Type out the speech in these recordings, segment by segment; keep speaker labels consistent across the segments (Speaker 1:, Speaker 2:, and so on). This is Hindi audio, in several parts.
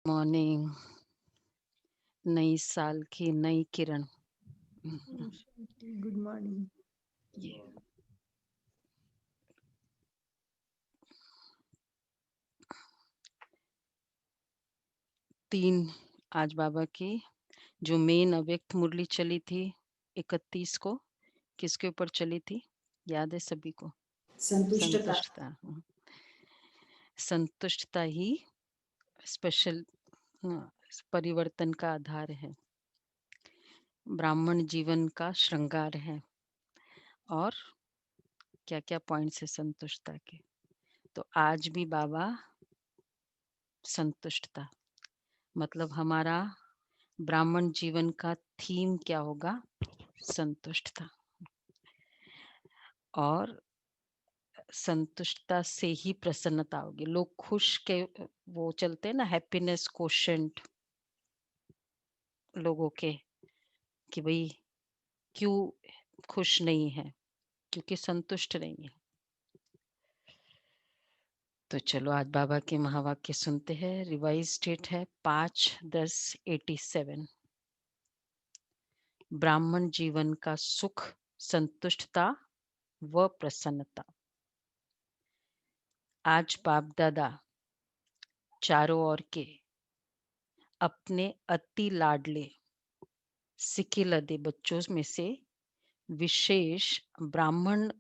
Speaker 1: मॉर्निंग। नई साल की नई किरण।
Speaker 2: Good morning.
Speaker 1: ये 3 आज बाबा की जो मेन अव्यक्त मुरली चली थी 31 को, किसके ऊपर चली थी? याद है सभी को?
Speaker 2: संतुष्टता।
Speaker 1: संतुष्टता। संतुष्टता ही स्पेशल परिवर्तन का आधार है, ब्राह्मण जीवन का श्रृंगार है। और क्या क्या पॉइंट्स है संतुष्टता के? तो आज भी बाबा संतुष्टता, मतलब हमारा ब्राह्मण जीवन का थीम क्या होगा? संतुष्टता। और संतुष्टता से ही प्रसन्नता होगी। लोग खुश के वो चलते हैं ना, हैप्पीनेस कोशेंट लोगों के, कि भाई क्यों खुश नहीं है? क्योंकि संतुष्ट नहीं है। तो चलो आज बाबा के महावाक्य सुनते हैं। रिवाइज डेट है 5/10/87। ब्राह्मण जीवन का सुख संतुष्टता व प्रसन्नता। आज बाप दादा चारों ओर के अपने अति लाडले सिकिलदे बच्चों में से विशेष ब्राह्मण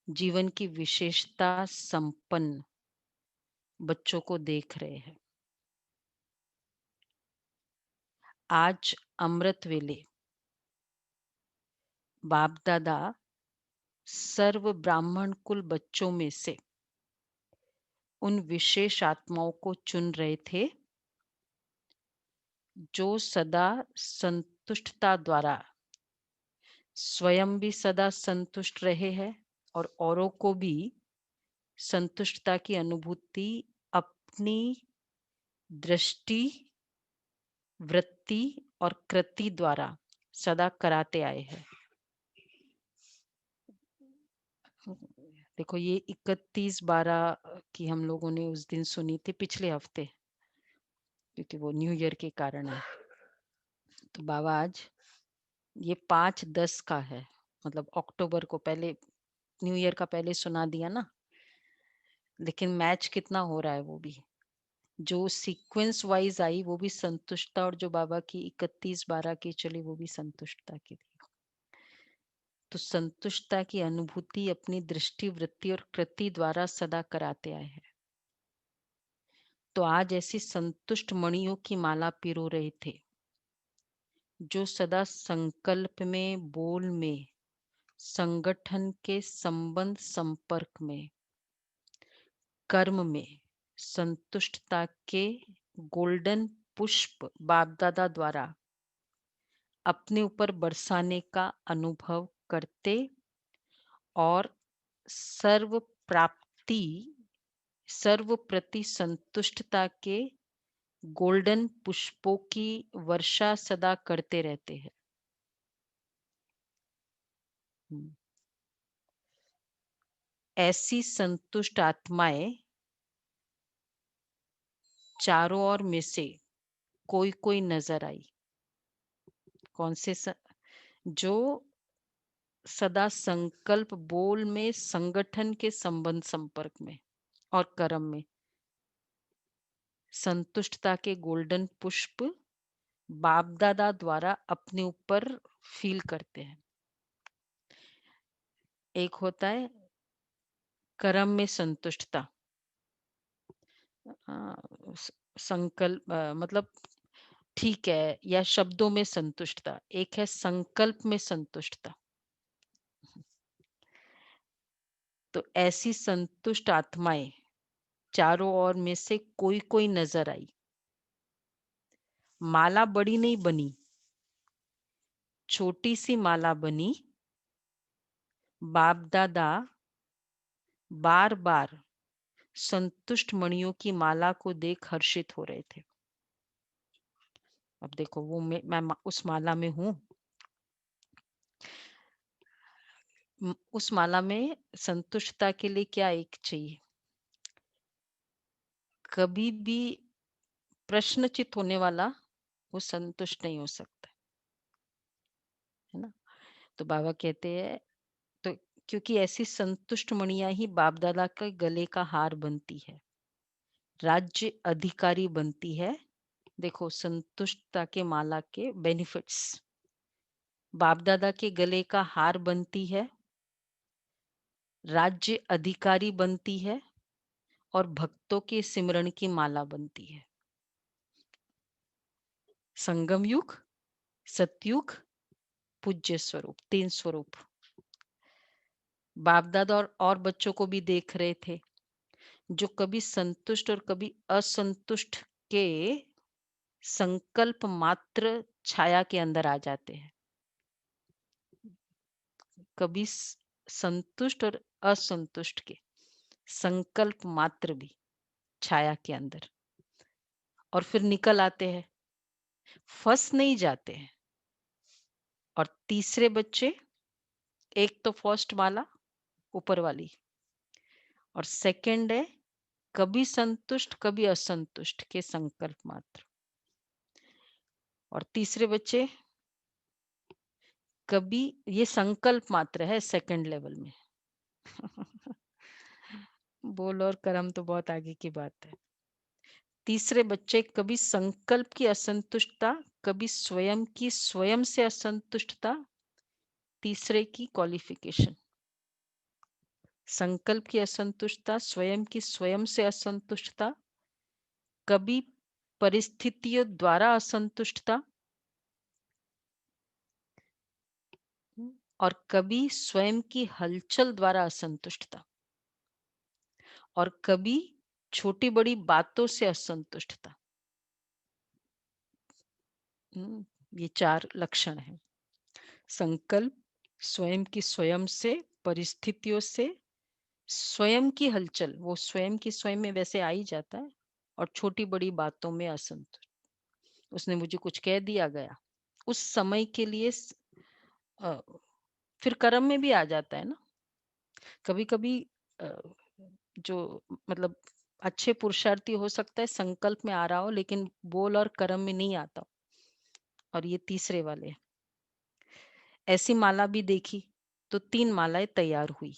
Speaker 1: जीवन की विशेषता संपन्न बच्चों को देख रहे हैं। आज अमृत वेले बाप दादा सर्व ब्राह्मण कुल बच्चों में से उन विशेष आत्माओं को चुन रहे थे जो सदा संतुष्टता द्वारा स्वयं भी सदा संतुष्ट रहे हैं और औरों को भी संतुष्टता की अनुभूति अपनी दृष्टि, वृत्ति और कृति द्वारा सदा कराते आए हैं। देखो ये 31/12 की हम लोगों ने उस दिन सुनी थी पिछले हफ्ते, क्योंकि वो न्यू ईयर के कारण है। तो बाबा आज ये 5/10 का है, मतलब अक्टूबर को। पहले न्यू ईयर का पहले सुना दिया ना, लेकिन मैच कितना हो रहा है वो भी, जो सीक्वेंस वाइज आई वो भी संतुष्टता, और जो बाबा की 31/12 की चली वो भी संतुष्टता की थी। तो संतुष्टता की अनुभूति अपनी दृष्टि, वृत्ति और कृति द्वारा सदा कराते आए हैं। तो आज ऐसी संतुष्ट मणियों की माला पिरो रहे थे जो सदा संकल्प में, बोल में, संगठन के संबंध संपर्क में, कर्म में संतुष्टता के गोल्डन पुष्प बाप दादा द्वारा अपने ऊपर बरसाने का अनुभव करते और सर्व प्राप्ति, सर्व प्रति संतुष्टता के गोल्डन पुष्पों की वर्षा सदा करते रहते हैं। ऐसी संतुष्ट आत्माएं चारों ओर में से कोई कोई नजर आई। कौन से जो सदा संकल्प, बोल में, संगठन के संबंध संपर्क में और कर्म में संतुष्टता के गोल्डन पुष्प बाप दादा द्वारा अपने ऊपर फील करते हैं। एक होता है कर्म में संतुष्टता, संकल्प मतलब ठीक है, या शब्दों में संतुष्टता। एक है संकल्प में संतुष्टता। तो ऐसी संतुष्ट आत्माएं चारों ओर में से कोई कोई नजर आई। माला बड़ी नहीं बनी, छोटी सी माला बनी। बाप दादा बार बार संतुष्ट मणियों की माला को देख हर्षित हो रहे थे। अब देखो वो मैं उस माला में हूँ। उस माला में संतुष्टता के लिए क्या एक चाहिए? कभी भी प्रश्नचित होने वाला वो संतुष्ट नहीं हो सकता, है ना? तो बाबा कहते हैं, तो क्योंकि ऐसी संतुष्ट मणियां ही बाप दादा के गले का हार बनती है, राज्य अधिकारी बनती है। देखो संतुष्टता के माला के बेनिफिट्स, बाप दादा के गले का हार बनती है, राज्य अधिकारी बनती है, और भक्तों के सिमरण की माला बनती है। संगम युग, सतयुग, पूज्य स्वरूप, 3 स्वरूप। बाप दादा और बच्चों को भी देख रहे थे, जो कभी संतुष्ट और कभी असंतुष्ट के संकल्प मात्र छाया के अंदर आ जाते हैं। कभी संतुष्ट और असंतुष्ट के संकल्प मात्र भी छाया के अंदर, और फिर निकल आते हैं, फंस नहीं जाते हैं। और तीसरे बच्चे, एक तो फर्स्ट वाला ऊपर वाली, और सेकंड है कभी संतुष्ट कभी असंतुष्ट के संकल्प मात्र, और तीसरे बच्चे कभी, ये संकल्प मात्र है सेकंड लेवल में। बोल और कर्म तो बहुत आगे की बात है। तीसरे बच्चे कभी संकल्प की असंतुष्टता, कभी स्वयं की स्वयं से असंतुष्टता। तीसरे की क्वालिफिकेशन, संकल्प की असंतुष्टता, स्वयं की स्वयं से असंतुष्टता, कभी परिस्थितियों द्वारा असंतुष्टता, और कभी स्वयं की हलचल द्वारा असंतुष्टता, और कभी छोटी बड़ी बातों से असंतुष्टता। ये 4 लक्षण हैं। संकल्प, स्वयं की स्वयं से, परिस्थितियों से, स्वयं की हलचल, वो स्वयं की स्वयं में वैसे आ ही जाता है, और छोटी बड़ी बातों में असंतुष्ट। उसने मुझे कुछ कह दिया गया उस समय के लिए अ, फिर कर्म में भी आ जाता है ना। कभी कभी जो मतलब अच्छे पुरुषार्थी हो सकता है संकल्प में आ रहा हो, लेकिन बोल और कर्म में नहीं आता, और ये तीसरे वाले। ऐसी माला भी देखी तो 3 मालाएं तैयार हुई।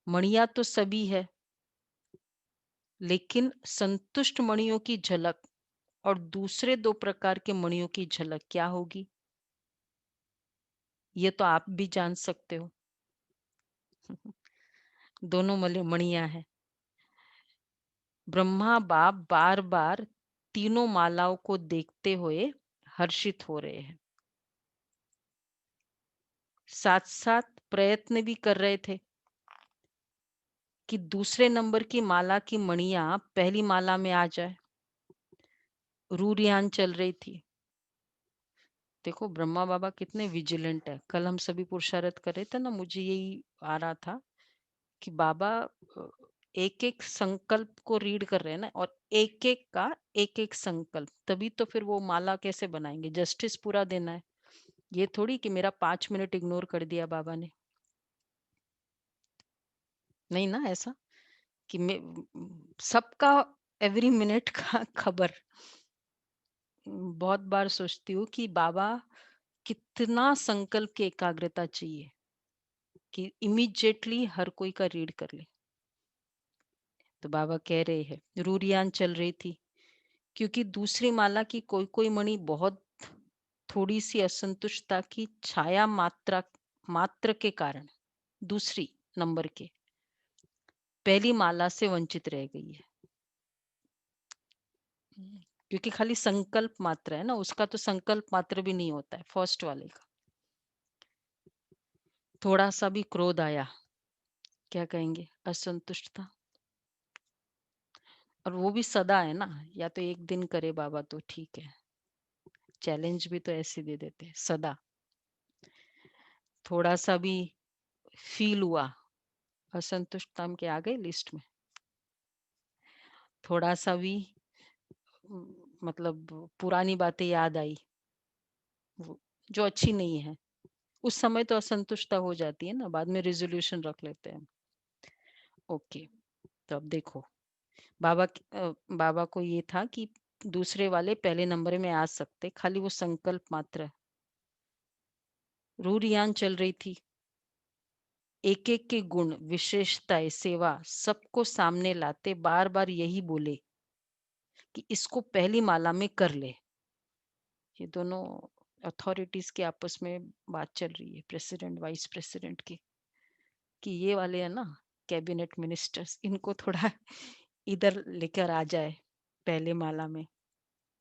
Speaker 1: मणिया तो सभी है, लेकिन संतुष्ट मणियों की झलक और दूसरे 2 प्रकार के मणियों की झलक क्या होगी, ये तो आप भी जान सकते हो। दोनों मणियां हैं। ब्रह्मा बाप बार बार तीनों मालाओं को देखते हुए हर्षित हो रहे हैं, साथ साथ प्रयत्न भी कर रहे थे कि दूसरे नंबर की माला की मणियां पहली माला में आ जाए। रूरियान चल रही थी। देखो ब्रह्मा बाबा कितने विजिलेंट है। कल हम सभी पुरुषार्थ कर रहे थे ना, मुझे यही आ रहा था कि बाबा एक एक संकल्प को रीड कर रहे हैं ना, और एक एक का एक एक संकल्प, तभी तो फिर वो माला कैसे बनाएंगे। जस्टिस पूरा देना है, ये थोड़ी कि मेरा 5 मिनट इग्नोर कर दिया बाबा ने। नहीं ना ऐसा कि मैं सबका एवरी मिनट का खबर। बहुत बार सोचती हूँ कि बाबा कितना संकल्प की एकाग्रता चाहिए कि इमीडिएटली हर कोई का रीड कर ले। तो बाबा कह रहे हैं रूरियान चल रही थी, क्योंकि दूसरी माला की कोई कोई मणि बहुत थोड़ी सी असंतुष्टता की छाया मात्रा मात्र के कारण दूसरी नंबर के पहली माला से वंचित रह गई है। क्योंकि खाली संकल्प मात्र है ना, उसका तो संकल्प मात्र भी नहीं होता है फर्स्ट वाले का। थोड़ा सा भी क्रोध आया, क्या कहेंगे, असंतुष्टता। और वो भी सदा है ना, या तो एक दिन करे बाबा तो ठीक है, चैलेंज भी तो ऐसे दे देते हैं सदा। थोड़ा सा भी फील हुआ, असंतुष्टता के आ गए लिस्ट में। थोड़ा सा भी मतलब पुरानी बातें याद आई, जो अच्छी नहीं है, उस समय तो असंतुष्टता हो जाती है ना, बाद में रिजोल्यूशन रख लेते हैं। ओके, तो अब देखो बाबा को ये था कि दूसरे वाले पहले नंबर में आ सकते, खाली वो संकल्प मात्र है। रूरियान चल रही थी, एक एक के गुण, विशेषताएं, सेवा सबको सामने लाते बार बार यही बोले कि इसको पहली माला में कर ले। ये दोनों अथॉरिटीज के आपस में बात चल रही है, प्रेसिडेंट वाइस प्रेसिडेंट की, कि ये वाले है ना कैबिनेट मिनिस्टर्स, इनको थोड़ा इधर लेकर आ जाए पहले माला में।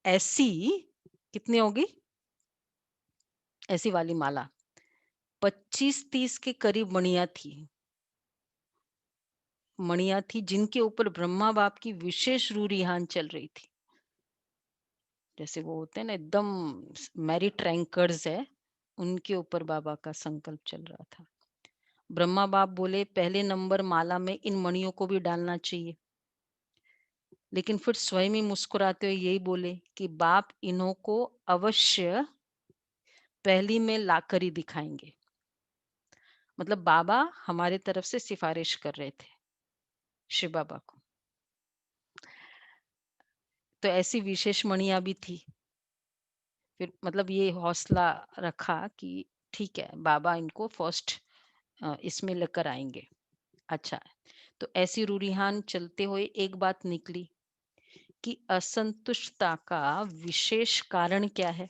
Speaker 1: ऐसी कितनी होगी, ऐसी वाली माला 25-30 के करीब मणिया थी जिनके ऊपर ब्रह्मा बाप की विशेष रूरिहान चल रही थी। जैसे वो होते हैं ना एकदम मैरिट रैंकर्स है, उनके ऊपर बाबा का संकल्प चल रहा था। ब्रह्मा बाप बोले पहले नंबर माला में इन मणियों को भी डालना चाहिए, लेकिन फिर स्वयं ही मुस्कुराते हुए यही बोले कि बाप इन्हों को अवश्य पहली में लाकर ही दिखाएंगे। मतलब बाबा हमारे तरफ से सिफारिश कर रहे थे शिव बाबा को। तो ऐसी विशेष मणिया भी थी। फिर मतलब ये हौसला रखा कि ठीक है बाबा इनको फर्स्ट इसमें लेकर आएंगे। अच्छा, तो ऐसी रूरिहान चलते हुए एक बात निकली कि असंतुष्टता का विशेष कारण क्या है,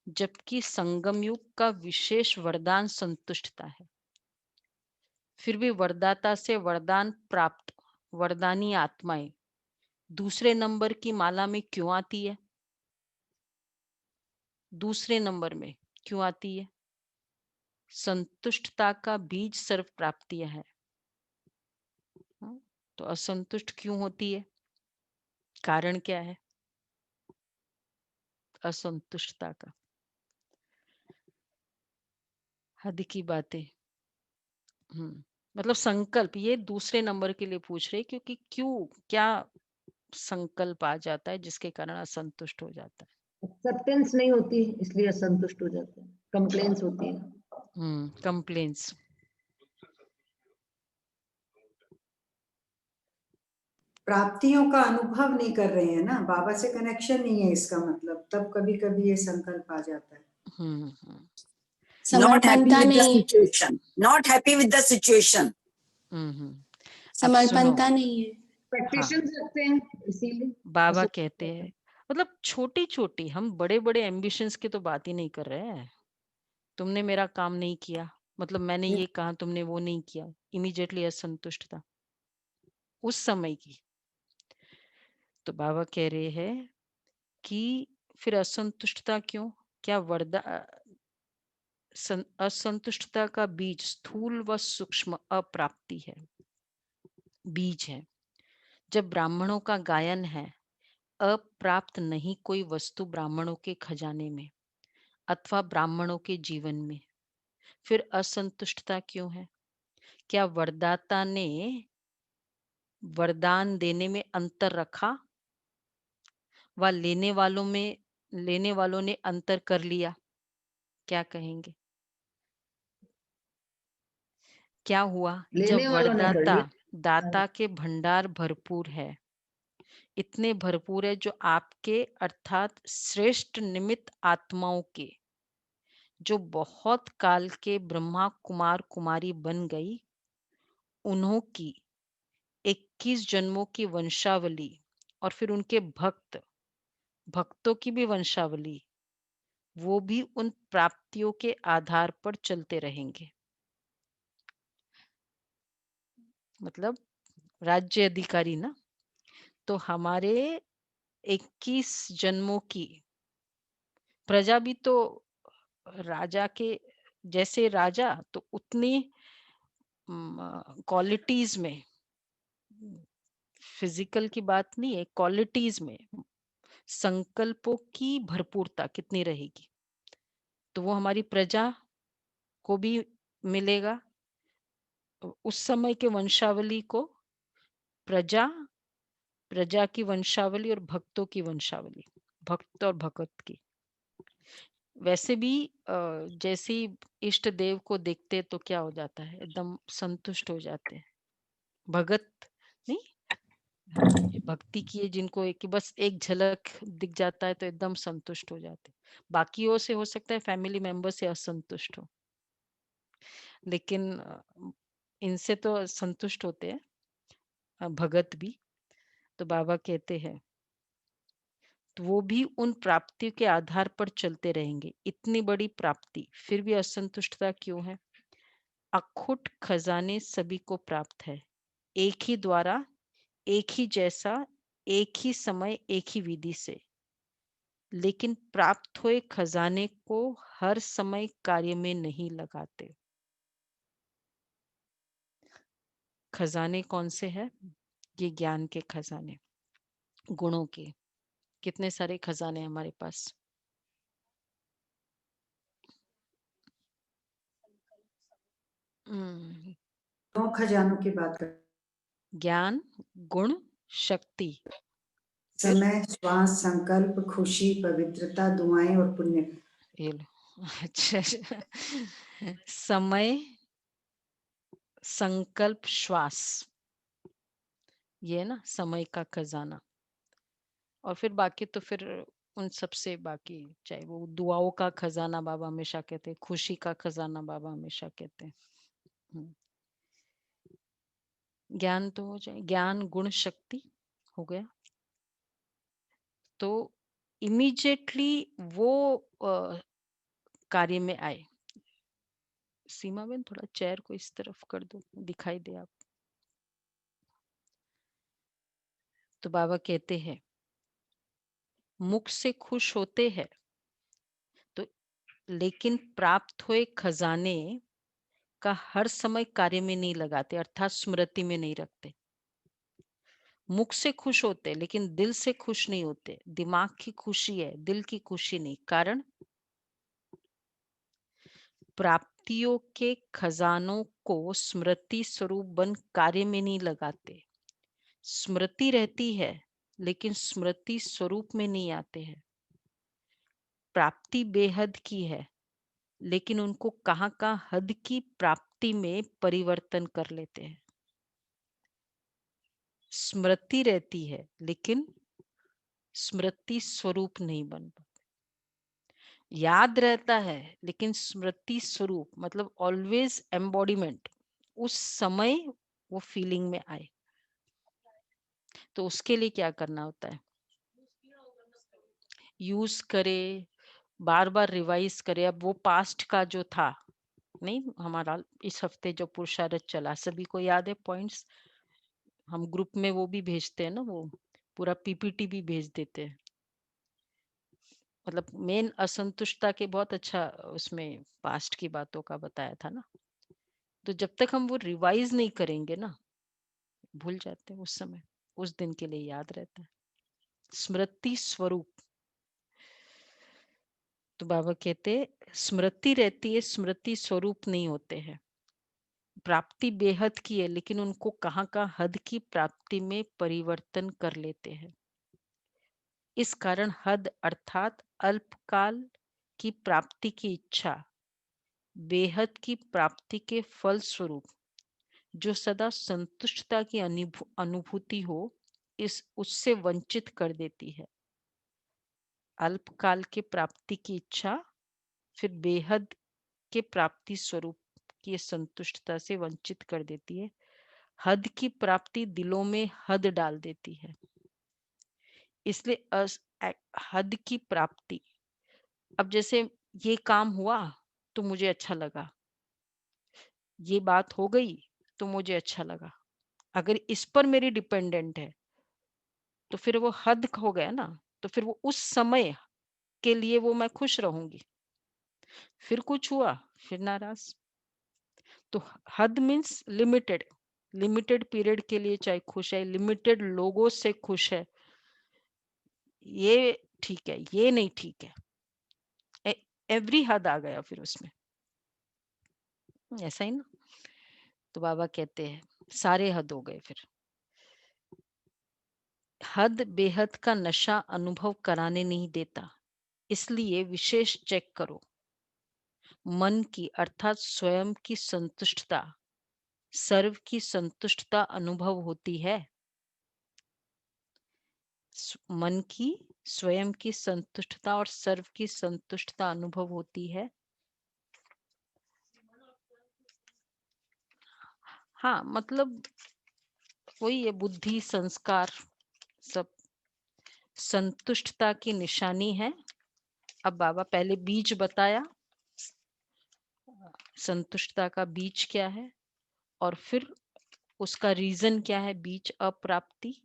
Speaker 1: जबकि संगम युग का विशेष वरदान संतुष्टता है। फिर भी वरदाता से वरदान प्राप्त वरदानी आत्माएं दूसरे नंबर की माला में क्यों आती है, दूसरे नंबर में क्यों आती है? संतुष्टता का बीज सर्व प्राप्तियां है। तो असंतुष्ट क्यों होती है, कारण क्या है असंतुष्टता का? हद की बातें। मतलब संकल्प ये दूसरे नंबर के लिए पूछ रहे क्योंकि क्यों, क्या संकल्प आ जाता है जिसके कारण असंतुष्ट हो जाता है।
Speaker 2: एक्सेप्टेंस नहीं होती इसलिए असंतुष्ट हो जाते हैं, कंप्लेंट्स होती है।
Speaker 1: कंप्लेंट्स।
Speaker 3: प्राप्तियों का अनुभव नहीं कर रहे हैं ना, बाबा से कनेक्शन नहीं है इसका मतलब, तब कभी कभी ये संकल्प आ जाता है।
Speaker 4: Not happy with the situation. Not happy with the situation.
Speaker 1: समर्पणता
Speaker 5: नहीं है,
Speaker 2: एक्सपेक्टेशंस रखते हैं इसीलिए
Speaker 1: बाबा कहते हैं, मतलब छोटी छोटी, हम बड़े बड़े एम्बिशंस की तो बात ही नहीं कर रहे हैं। तुमने मेरा काम नहीं किया, मतलब मैंने ये कहा तुमने वो नहीं किया, इमीडिएटली असंतुष्ट था उस समय की। तो बाबा कह रहे हैं कि फिर असंतुष्टता क्यों, क्या असंतुष्टता का बीज स्थूल व सूक्ष्म अप्राप्ति है, बीज है। जब ब्राह्मणों का गायन है अप्राप्त नहीं कोई वस्तु ब्राह्मणों के खजाने में अथवा ब्राह्मणों के जीवन में, फिर असंतुष्टता क्यों है? क्या वरदाता ने वरदान देने में अंतर रखा व लेने वालों ने अंतर कर लिया? क्या कहेंगे, क्या हुआ जब वरदाता दाता के भंडार भरपूर है, इतने भरपूर है जो आपके अर्थात श्रेष्ठ निमित्त आत्माओं के, जो बहुत काल के ब्रह्मा कुमार कुमारी बन गई, उन्हों की 21 जन्मों की वंशावली और फिर उनके भक्तों की भी वंशावली, वो भी उन प्राप्तियों के आधार पर चलते रहेंगे। मतलब राज्य अधिकारी ना, तो हमारे 21 जन्मों की प्रजा भी तो राजा के जैसे राजा, तो उतनी क्वालिटीज में, फिजिकल की बात नहीं है, क्वालिटीज में संकल्पों की भरपूरता कितनी रहेगी, तो वो हमारी प्रजा को भी मिलेगा। उस समय के वंशावली को प्रजा की वंशावली और भक्तों की वंशावली, भक्त और भगत की। वैसे भी जैसे ही इष्ट देव को देखते तो क्या हो जाता है, एकदम संतुष्ट हो जाते हैं, भगत नहीं, ये भक्ति की है जिनको कि बस एक झलक दिख जाता है तो एकदम संतुष्ट हो जाते। बाकियों से हो सकता है फैमिली मेंबर से असंतुष्ट हो, लेकिन इनसे तो संतुष्ट होते हैं भगत भी। तो बाबा कहते हैं तो वो भी उन प्राप्तियों के आधार पर चलते रहेंगे। इतनी बड़ी प्राप्ति फिर भी असंतुष्टता क्यों है? अखुट खजाने सभी को प्राप्त है, एक ही द्वारा, एक ही जैसा, एक ही समय, एक ही विधि से। लेकिन प्राप्त हुए खजाने को हर समय कार्य में नहीं लगाते। खजाने कौन से हैं? ये ज्ञान के खजाने, गुणों के। कितने सारे खजाने हैं हमारे पास।
Speaker 3: दो खजानों की बात कर,
Speaker 1: ज्ञान, गुण, शक्ति, फिर
Speaker 3: समय, श्वास, संकल्प, खुशी, पवित्रता, दुआएं और पुण्य।
Speaker 1: ये लो। अच्छा समय, संकल्प, श्वास, ये है ना समय का खजाना। और फिर बाकी तो फिर उन सबसे बाकी, चाहे वो दुआओं का खजाना बाबा हमेशा कहते हैं, खुशी का खजाना बाबा हमेशा कहते हैं। ज्ञान तो हो जाए, ज्ञान, गुण, शक्ति हो गया। तो इमीडिएटली वो कार्य में आए। सीमा बेन थोड़ा चेयर को इस तरफ कर दो, दिखाई दे आप। तो बाबा कहते हैं मुख से खुश होते हैं तो, लेकिन प्राप्त हुए खजाने का हर समय कार्य में नहीं लगाते, अर्थात स्मृति में नहीं रखते। मुख से खुश होते लेकिन दिल से खुश नहीं होते। दिमाग की खुशी है, दिल की खुशी नहीं। कारण प्राप्तियों के खजानों को स्मृति स्वरूप बन कार्य में नहीं लगाते। स्मृति रहती है लेकिन स्मृति स्वरूप में नहीं आते हैं। प्राप्ति बेहद की है लेकिन उनको कहां कहां हद की प्राप्ति में परिवर्तन कर लेते हैं। स्मृति रहती है लेकिन स्मृति स्वरूप नहीं बन पाते। याद रहता है लेकिन स्मृति स्वरूप मतलब ऑलवेज एम्बॉडीमेंट, उस समय वो फीलिंग में आए। तो उसके लिए क्या करना होता है? यूज करे, बार बार रिवाइज करे। अब वो पास्ट का जो था, नहीं हमारा इस हफ्ते जो पुरुषार्थ चला, सभी को याद है पॉइंट्स? हम ग्रुप में वो भी भेजते हैं ना, वो पूरा पीपीटी भी भेज देते हैं। मतलब मेन असंतुष्टता के बहुत अच्छा उसमें पास्ट की बातों का बताया था ना। तो जब तक हम वो रिवाइज नहीं करेंगे ना, भूल जाते हैं उस समय, उस दिन के लिए याद रहता है। स्मृति स्वरूप। तो बाबा कहते स्मृति रहती है, स्मृति स्वरूप नहीं होते हैं। प्राप्ति बेहद की है लेकिन उनको कहां का हद की प्राप्ति में परिवर्तन कर लेते हैं। इस कारण हद अर्थात अल्पकाल की प्राप्ति की इच्छा बेहद की प्राप्ति के फल स्वरूप जो सदा संतुष्टता की अनुभूति हो, इस उससे वंचित कर देती है। अल्पकाल के प्राप्ति की इच्छा फिर बेहद के प्राप्ति स्वरूप की संतुष्टता से वंचित कर देती है। हद की प्राप्ति दिलों में हद डाल देती है। इसलिए हद की प्राप्ति, अब जैसे ये काम हुआ तो मुझे अच्छा लगा, ये बात हो गई तो मुझे अच्छा लगा, अगर इस पर मेरी डिपेंडेंट है तो फिर वो हद हो गया ना। तो फिर वो उस समय के लिए वो मैं खुश रहूंगी, फिर कुछ हुआ फिर नाराज। तो हद मीन्स लिमिटेड, लिमिटेड पीरियड के लिए चाहे खुश है, लिमिटेड लोगों से खुश है, ये ठीक है, ये नहीं ठीक है। एवरी हद आ गया फिर उसमें, ऐसा ही ना। तो बाबा कहते हैं सारे हद हो गए फिर। हद बेहद का नशा अनुभव कराने नहीं देता, इसलिए विशेष चेक करो। मन की अर्थात स्वयं की संतुष्टता, सर्व की संतुष्टता अनुभव होती है। मन की स्वयं की संतुष्टता और सर्व की संतुष्टता अनुभव होती है। हाँ, मतलब वही है, बुद्धि संस्कार सब संतुष्टता की निशानी है। अब बाबा पहले बीज बताया, संतुष्टता का बीज क्या है, और फिर उसका रीजन क्या है, बीज अप्राप्ति,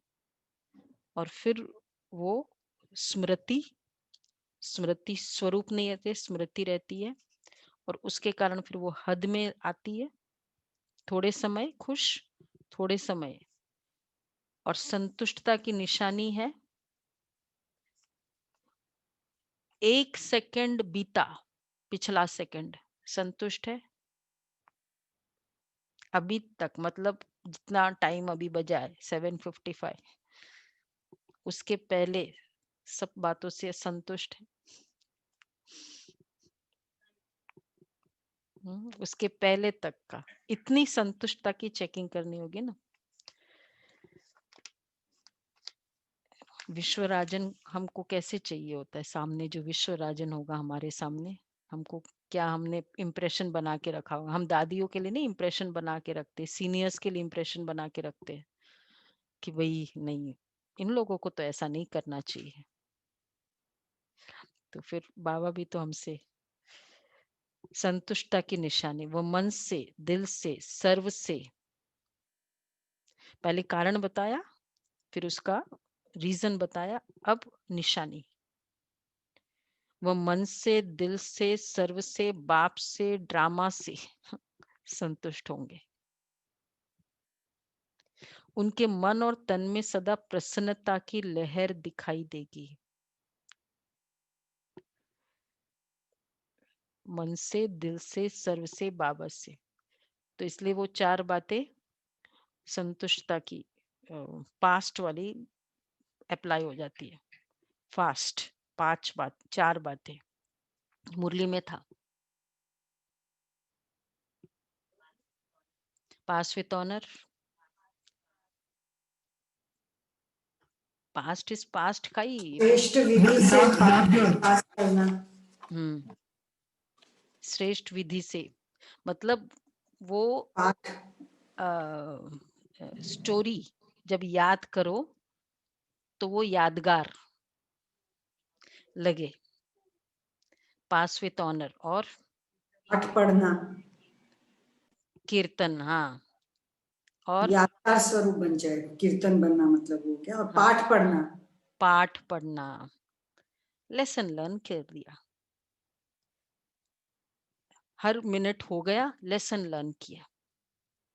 Speaker 1: और फिर वो स्मृति, स्मृति स्वरूप नहीं रहते, स्मृति रहती है, और उसके कारण फिर वो हद में आती है, थोड़े समय खुश, थोड़े समय। और संतुष्टता की निशानी है 1 सेकंड बीता, पिछला सेकंड संतुष्ट है अभी तक, मतलब जितना टाइम अभी बजा है 7:55, उसके पहले सब बातों से संतुष्ट है। उसके पहले तक का, इतनी संतुष्टता की चेकिंग करनी होगी ना। विश्वराजन हमको कैसे चाहिए होता है, सामने जो विश्वराजन होगा हमारे सामने, हमको क्या हमने इम्प्रेशन बना के रखा होगा। हम दादियों के लिए नहीं इम्प्रेशन बना के रखते, सीनियर्स के लिए इम्प्रेशन बना के रखते हैं कि भाई नहीं, इन लोगों को तो ऐसा नहीं करना चाहिए। तो फिर बाबा भी तो हमसे संतुष्टता की निशानी, वो मन से, दिल से, सर्व से, पहले कारण बताया, फिर उसका रीजन बताया, अब निशानी। वह मन से, दिल से, सर्व से, बाप से, ड्रामा से संतुष्ट होंगे। उनके मन और तन में सदा प्रसन्नता की लहर दिखाई देगी। मन से, दिल से, सर्व से, बाबा से। तो इसलिए वो 4 बातें संतुष्टता की पास्ट वाली अप्लाई हो जाती है। फास्ट 5 बात, 4 बातें मुरली में था। Pass with honour, past is past का ही।
Speaker 3: श्रेष्ठ विधि से पास करना।
Speaker 1: श्रेष्ठ विधि से मतलब वो
Speaker 3: पाठ
Speaker 1: स्टोरी जब याद करो तो वो यादगार लगे। पास विथ ऑनर और
Speaker 3: पाठ पढ़ना,
Speaker 1: कीर्तन, हाँ, और
Speaker 3: यादगार स्वरूप बन जाएगा। कीर्तन बनना मतलब वो क्या, और
Speaker 1: हाँ,
Speaker 3: पाठ पढ़ना,
Speaker 1: पाठ पढ़ना, लेसन लर्न कर दिया, हर मिनट हो गया लेसन लर्न किया,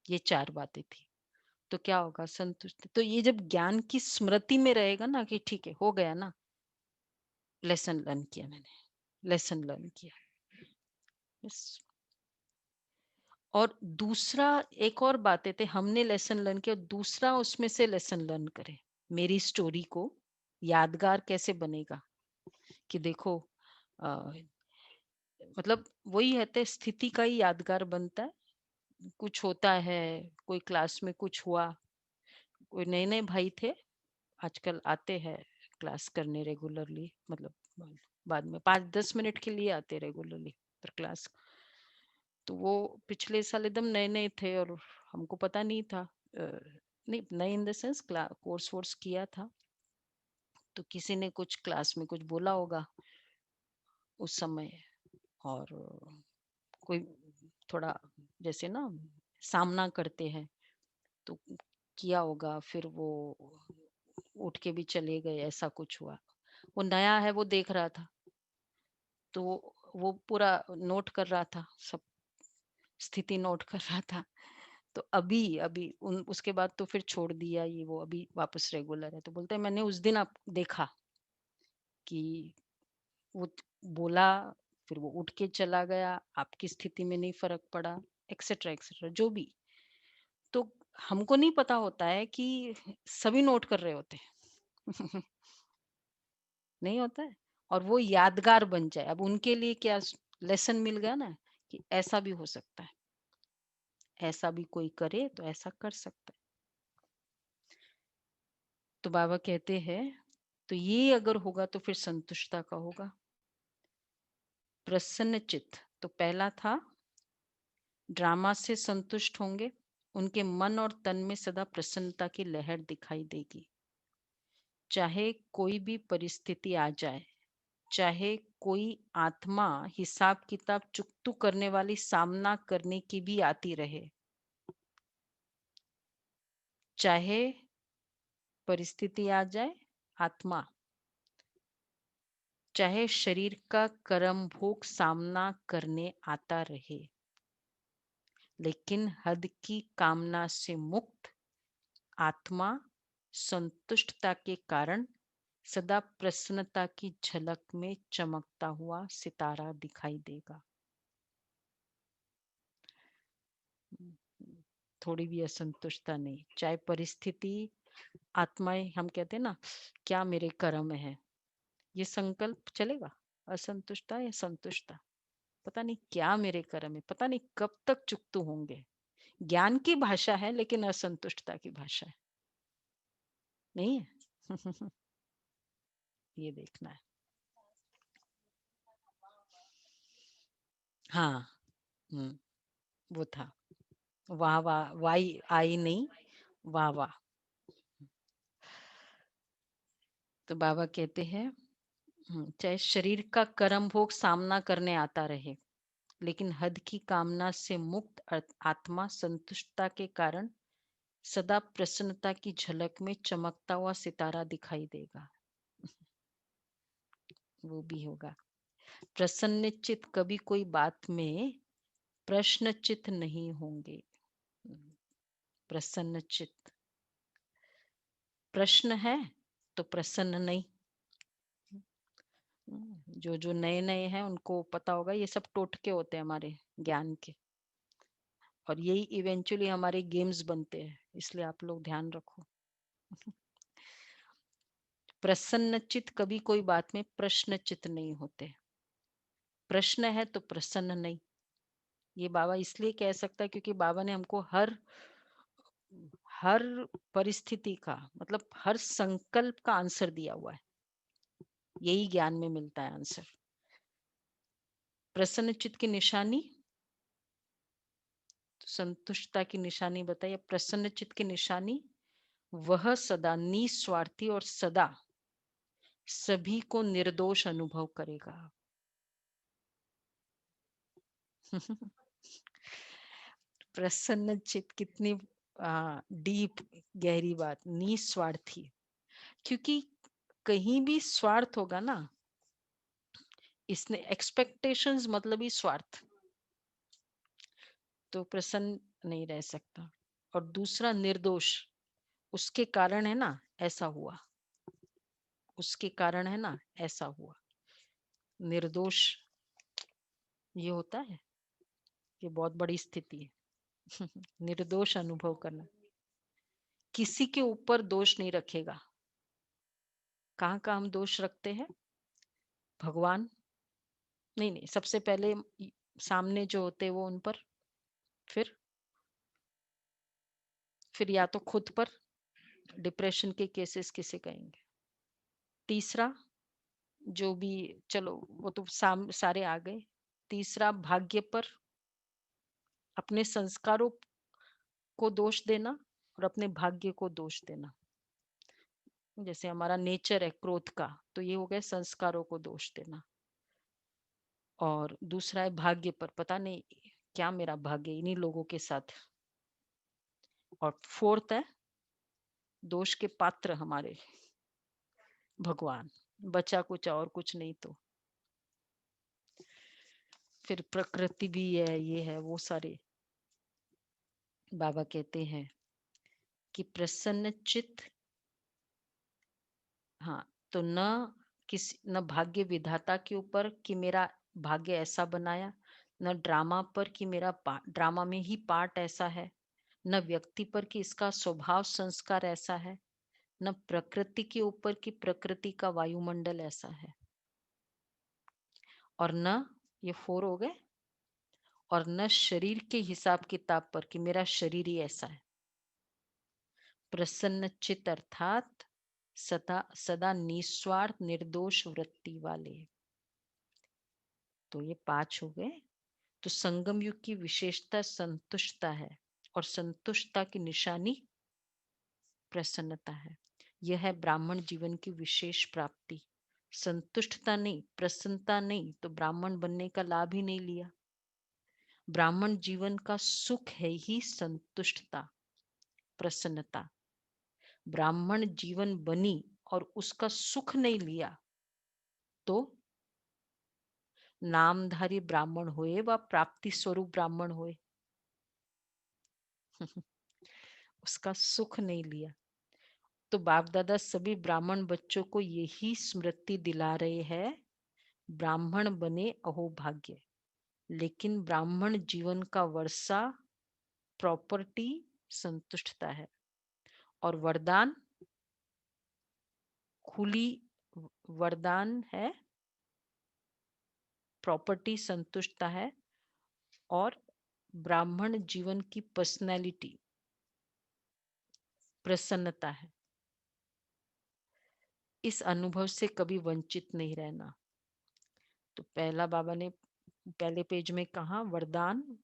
Speaker 1: ये 4 बातें थी। तो क्या होगा, संतुष्टि। तो ये जब ज्ञान की स्मृति में रहेगा ना कि ठीक है हो गया ना, लेसन लर्न किया मैंने, लेसन लर्न किया। बस। और दूसरा एक और बातें थे, हमने लेसन लर्न किया, दूसरा उसमें से लेसन लर्न करें। मेरी स्टोरी को यादगार कैसे बनेगा कि देखो मतलब वही है, स्थिति का ही यादगार बनता है। कुछ होता है, कोई क्लास में कुछ हुआ, कोई नए नए भाई थे, आजकल आते हैं क्लास करने रेगुलरली, मतलब बाद में 5-10 मिनट के लिए आते रेगुलरली पर क्लास। तो वो पिछले साल एकदम नए नए थे और हमको पता नहीं था, नहीं नए in the sense course verse किया था, तो किसी ने कुछ क्लास में कुछ बोला होगा उस समय, और कोई थोड़ा जैसे ना सामना करते हैं तो किया होगा, फिर वो उठ के भी चले गए, ऐसा कुछ हुआ। वो नया है, वो देख रहा था, तो वो पूरा नोट कर रहा था, सब स्थिति नोट कर रहा था। तो अभी अभी उसके बाद तो फिर छोड़ दिया ये, वो अभी वापस रेगुलर है। तो बोलते हैं मैंने उस दिन आप देखा कि वो बोला, फिर वो उठ के चला गया, आपकी स्थिति में नहीं फर्क पड़ा, एक्सेट्रा एक्सेट्रा जो भी। तो हमको नहीं पता होता है कि सभी नोट कर रहे होते हैं नहीं होता है, और वो यादगार बन जाए। अब उनके लिए क्या लेसन मिल गया ना कि ऐसा भी हो सकता है, ऐसा भी कोई करे तो ऐसा कर सकता है। तो बाबा कहते हैं तो ये अगर होगा तो फिर संतुष्टता का होगा। प्रसन्न चित्त, तो पहला था ड्रामा से संतुष्ट होंगे, उनके मन और तन में सदा प्रसन्नता की लहर दिखाई देगी। चाहे कोई भी परिस्थिति आ जाए, चाहे कोई आत्मा हिसाब किताब चुकतू करने वाली सामना करने की भी आती रहे, चाहे परिस्थिति आ जाए, आत्मा, चाहे शरीर का कर्म भोग सामना करने आता रहे, लेकिन हद की कामना से मुक्त आत्मा संतुष्टता के कारण सदा प्रसन्नता की झलक में चमकता हुआ सितारा दिखाई देगा। थोड़ी भी असंतुष्टता नहीं, चाहे परिस्थिति, आत्माएं, हम कहते हैं ना, क्या मेरे कर्म है, ये संकल्प चलेगा। असंतुष्टता या संतुष्टता, पता नहीं क्या मेरे कर्म है, पता नहीं कब तक चुकतू होंगे। ज्ञान की भाषा है लेकिन असंतुष्टता की भाषा है, नहीं है। ये देखना है। हाँ, वो था वाह वाह, वाई आई नहीं, वाह वाह। तो बाबा कहते हैं चाहे शरीर का कर्म भोग सामना करने आता रहे, लेकिन हद की कामना से मुक्त आत्मा संतुष्टता के कारण सदा प्रसन्नता की झलक में चमकता हुआ सितारा दिखाई देगा। वो भी होगा। प्रसन्न चित्त कभी कोई बात में प्रश्न चित्त नहीं होंगे। प्रसन्न चित्त, प्रश्न है तो प्रसन्न नहीं। जो जो नए नए हैं उनको पता होगा, ये सब टोटके होते हैं हमारे ज्ञान के, और यही इवेंचुअली हमारे गेम्स बनते हैं, इसलिए आप लोग ध्यान रखो। प्रसन्न चित्त कभी कोई बात में प्रश्न चित्त नहीं होते। प्रश्न है तो प्रसन्न नहीं। ये बाबा इसलिए कह सकता है क्योंकि बाबा ने हमको हर हर परिस्थिति का, मतलब हर संकल्प का आंसर दिया हुआ है। यही ज्ञान में मिलता है आंसर। प्रसन्न चित्त की निशानी, संतुष्टता की निशानी बताइए। प्रसन्न चित्त की निशानी, वह सदा निस्वार्थी और सदा सभी को निर्दोष अनुभव करेगा। प्रसन्न चित्त, कितनी डीप गहरी बात, निस्वार्थी। क्योंकि कहीं भी स्वार्थ होगा ना, इसने एक्सपेक्टेशंस मतलब ही स्वार्थ, तो प्रसन्न नहीं रह सकता। और दूसरा निर्दोष, उसके कारण है ना ऐसा हुआ, उसके कारण है ना ऐसा हुआ। निर्दोष ये होता है, ये बहुत बड़ी स्थिति है। निर्दोष अनुभव करना, किसी के ऊपर दोष नहीं रखेगा। कहाँ का हम दोष रखते हैं? भगवान नहीं, नहीं, सबसे पहले सामने जो होते हैं वो उन पर, फिर या तो खुद पर, डिप्रेशन के केसेस किसे कहेंगे। तीसरा जो भी, चलो वो तो सारे आ गए। तीसरा भाग्य पर, अपने संस्कारों को दोष देना और अपने भाग्य को दोष देना। जैसे हमारा नेचर है क्रोध का, तो ये हो गया संस्कारों को दोष देना। और दूसरा है भाग्य पर, पता नहीं क्या मेरा भाग्य इन्हीं लोगों के साथ। और फोर्थ है दोष के पात्र हमारे भगवान, बचा कुछ और कुछ नहीं। तो फिर प्रकृति भी है, ये है, वो सारे। बाबा कहते हैं कि प्रसन्न चित्त, हाँ, तो न भाग्य विधाता के ऊपर कि मेरा भाग्य ऐसा बनाया, न ड्रामा पर कि मेरा ड्रामा में ही पार्ट ऐसा है, न व्यक्ति पर कि इसका स्वभाव संस्कार ऐसा है, न प्रकृति के ऊपर कि प्रकृति का वायुमंडल ऐसा है, और न, ये 4 हो गए, और न शरीर के हिसाब किताब पर कि मेरा शरीर ही ऐसा है। प्रसन्न चित्त अर्थात सदा सदा निस्वार्थ निर्दोष वृत्ति वाले। तो ये 5 हो गए। तो संगम युग की विशेषता संतुष्टता है और संतुष्टता की निशानी प्रसन्नता है। यह है ब्राह्मण जीवन की विशेष प्राप्ति। संतुष्टता नहीं, प्रसन्नता नहीं तो ब्राह्मण बनने का लाभ ही नहीं लिया। ब्राह्मण जीवन का सुख है ही संतुष्टता, प्रसन्नता। ब्राह्मण जीवन बनी और उसका सुख नहीं लिया तो नामधारी ब्राह्मण होए व प्राप्ति स्वरूप ब्राह्मण होए उसका सुख नहीं लिया। तो बाप दादा सभी ब्राह्मण बच्चों को यही स्मृति दिला रहे हैं, ब्राह्मण बने अहो भाग्य। लेकिन ब्राह्मण जीवन का वर्षा प्रॉपर्टी संतुष्टता है और वरदान खुली वरदान है, प्रॉपर्टी संतुष्टता है और ब्राह्मण जीवन की पर्सनैलिटी प्रसन्नता है। इस अनुभव से कभी वंचित नहीं रहना। तो पहला बाबा ने पहले पेज में कहा वरदान,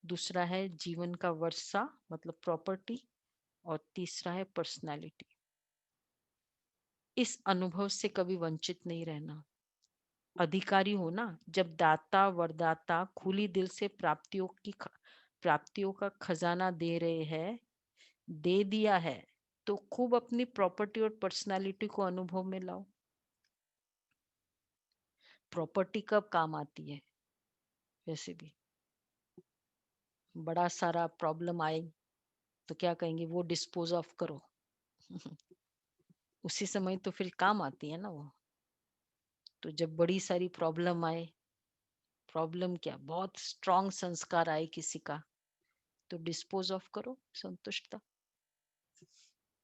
Speaker 1: दूसरा है जीवन का वर्षा मतलब प्रॉपर्टी और तीसरा है पर्सनालिटी। इस अनुभव से कभी वंचित नहीं रहना। अधिकारी हो ना, जब दाता वरदाता खुली दिल से प्राप्तियों का खजाना दे रहे हैं, दे दिया है तो खूब अपनी प्रॉपर्टी और पर्सनालिटी को अनुभव में लाओ। प्रॉपर्टी कब काम आती है? वैसे भी बड़ा सारा प्रॉब्लम आए तो क्या कहेंगे, वो डिस्पोज ऑफ करो उसी समय तो फिर काम आती है ना वो। तो जब बड़ी सारी प्रॉब्लम आए, प्रॉब्लम क्या, बहुत स्ट्रॉन्ग संस्कार आए किसी का, तो डिस्पोज ऑफ करो संतुष्टता।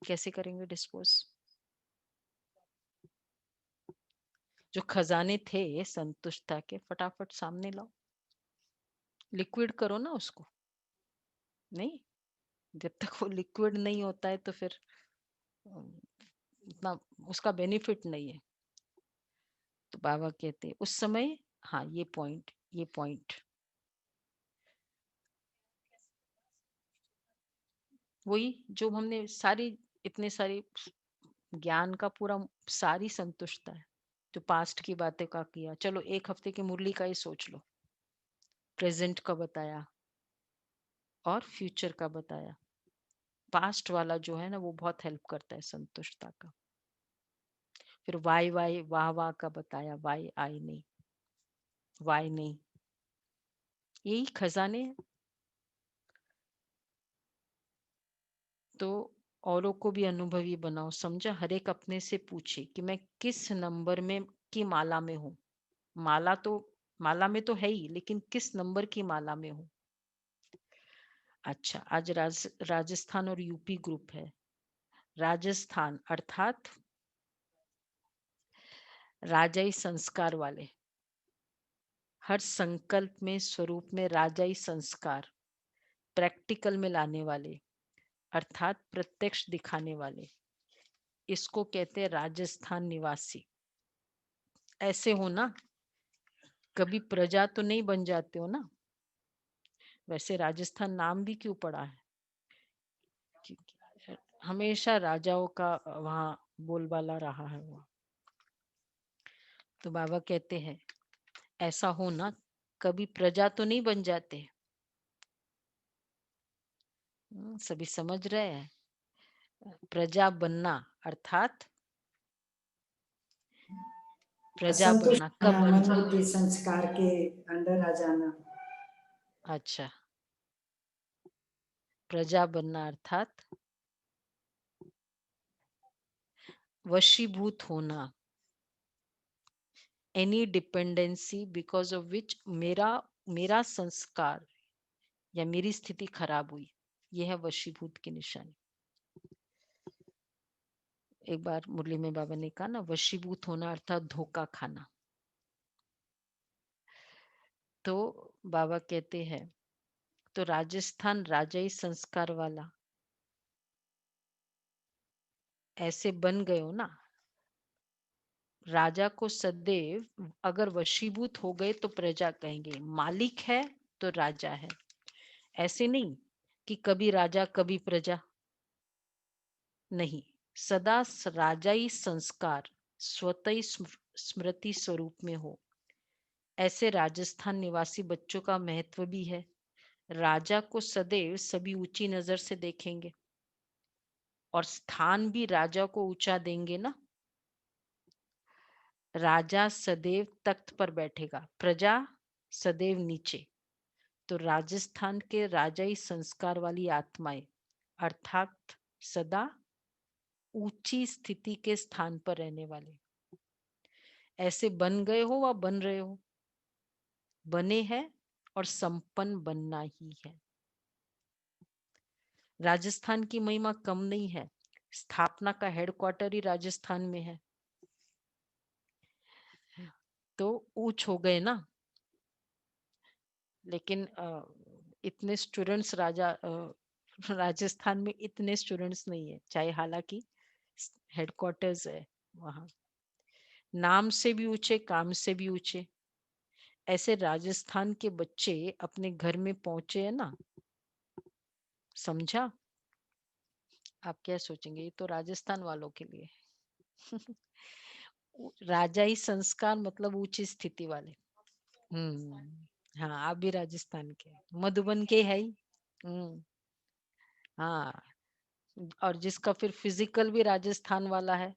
Speaker 1: कैसे करेंगे डिस्पोज? जो खजाने थे संतुष्टता के, फटाफट सामने लाओ, लिक्विड करो ना उसको। नहीं, जब तक वो लिक्विड नहीं होता है तो फिर इतना उसका बेनिफिट नहीं है। तो बाबा कहते हैं उस समय, हाँ ये पॉइंट वही जो हमने सारी इतने सारी ज्ञान का पूरा सारी संतुष्टता है। जो पास्ट की बातें का किया, चलो एक हफ्ते की मुरली का ही सोच लो, प्रेजेंट का बताया और फ्यूचर का बताया। पास्ट वाला जो है ना वो बहुत हेल्प करता है संतुष्टता का। फिर वाई वाह वाह का बताया, वाई आई नहीं, वाई नहीं, यही खजाने हैं। तो औरों को भी अनुभवी बनाओ, समझा। हर एक अपने से पूछे कि मैं किस नंबर में की माला में हूँ। माला में तो है ही, लेकिन किस नंबर की माला में हूँ। अच्छा, आज राजस्थान और यूपी ग्रुप है। राजस्थान अर्थात राजाई संस्कार वाले, हर संकल्प में स्वरूप में राजाई संस्कार प्रैक्टिकल में लाने वाले, अर्थात प्रत्यक्ष दिखाने वाले, इसको कहते हैं राजस्थान निवासी। ऐसे हो ना, कभी प्रजा तो नहीं बन जाते हो ना। वैसे राजस्थान नाम भी क्यों पड़ा है? क्योंकि हमेशा राजाओं का वहाँ बोलबाला रहा है वो। तो बाबा कहते हैं ऐसा हो ना, कभी प्रजा तो नहीं बन जाते। सभी समझ रहे हैं? प्रजा बनना अर्थात प्रजा
Speaker 3: असंतुष्ट
Speaker 1: बनना कब
Speaker 3: होना, मन
Speaker 1: बनना?
Speaker 3: बुद्धि संस्कार के अंदर आ जाना।
Speaker 1: अच्छा, प्रजा बनना अर्थात वशीभूत होना, any dependency because of which मेरा संस्कार या मेरी स्थिति खराब हुई, यह है वशीभूत की निशानी। एक बार मुरली में बाबा ने कहा ना, वशीभूत होना अर्थात धोखा खाना। तो बाबा कहते हैं तो राजस्थान राजाई संस्कार वाला ऐसे बन गए हो ना, राजा को सदैव अगर वशीभूत हो गए तो प्रजा कहेंगे, मालिक है तो राजा है। ऐसे नहीं कि कभी राजा कभी प्रजा, नहीं, सदा राजाई संस्कार स्वतः ही स्मृति स्वरूप में हो। ऐसे राजस्थान निवासी बच्चों का महत्व भी है। राजा को सदैव सभी ऊंची नजर से देखेंगे और स्थान भी राजा को ऊंचा देंगे ना। राजा सदैव तख्त पर बैठेगा, प्रजा सदैव नीचे। तो राजस्थान के राजाई संस्कार वाली आत्माएं अर्थात सदा ऊंची स्थिति के स्थान पर रहने वाले, ऐसे बन गए हो व बन रहे हो, बने हैं और संपन्न बनना ही है। राजस्थान की महिमा कम नहीं है, स्थापना का हेडक्वार्टर ही राजस्थान में है। तो ऊंच हो गए ना, लेकिन इतने स्टूडेंट्स राजस्थान में इतने स्टूडेंट्स नहीं है, चाहे हालांकि हेडक्वार्टर्स है वहां। नाम से भी ऊंचे, काम से भी ऊंचे। ऐसे राजस्थान के बच्चे अपने घर में पहुंचे है ना, समझा? आप क्या सोचेंगे, ये तो राजस्थान वालों के लिए राजाई संस्कार मतलब ऊंची स्थिति वाले। हाँ, आप भी राजस्थान के, मधुबन के है ही। हाँ, और जिसका फिर फिजिकल भी राजस्थान वाला है,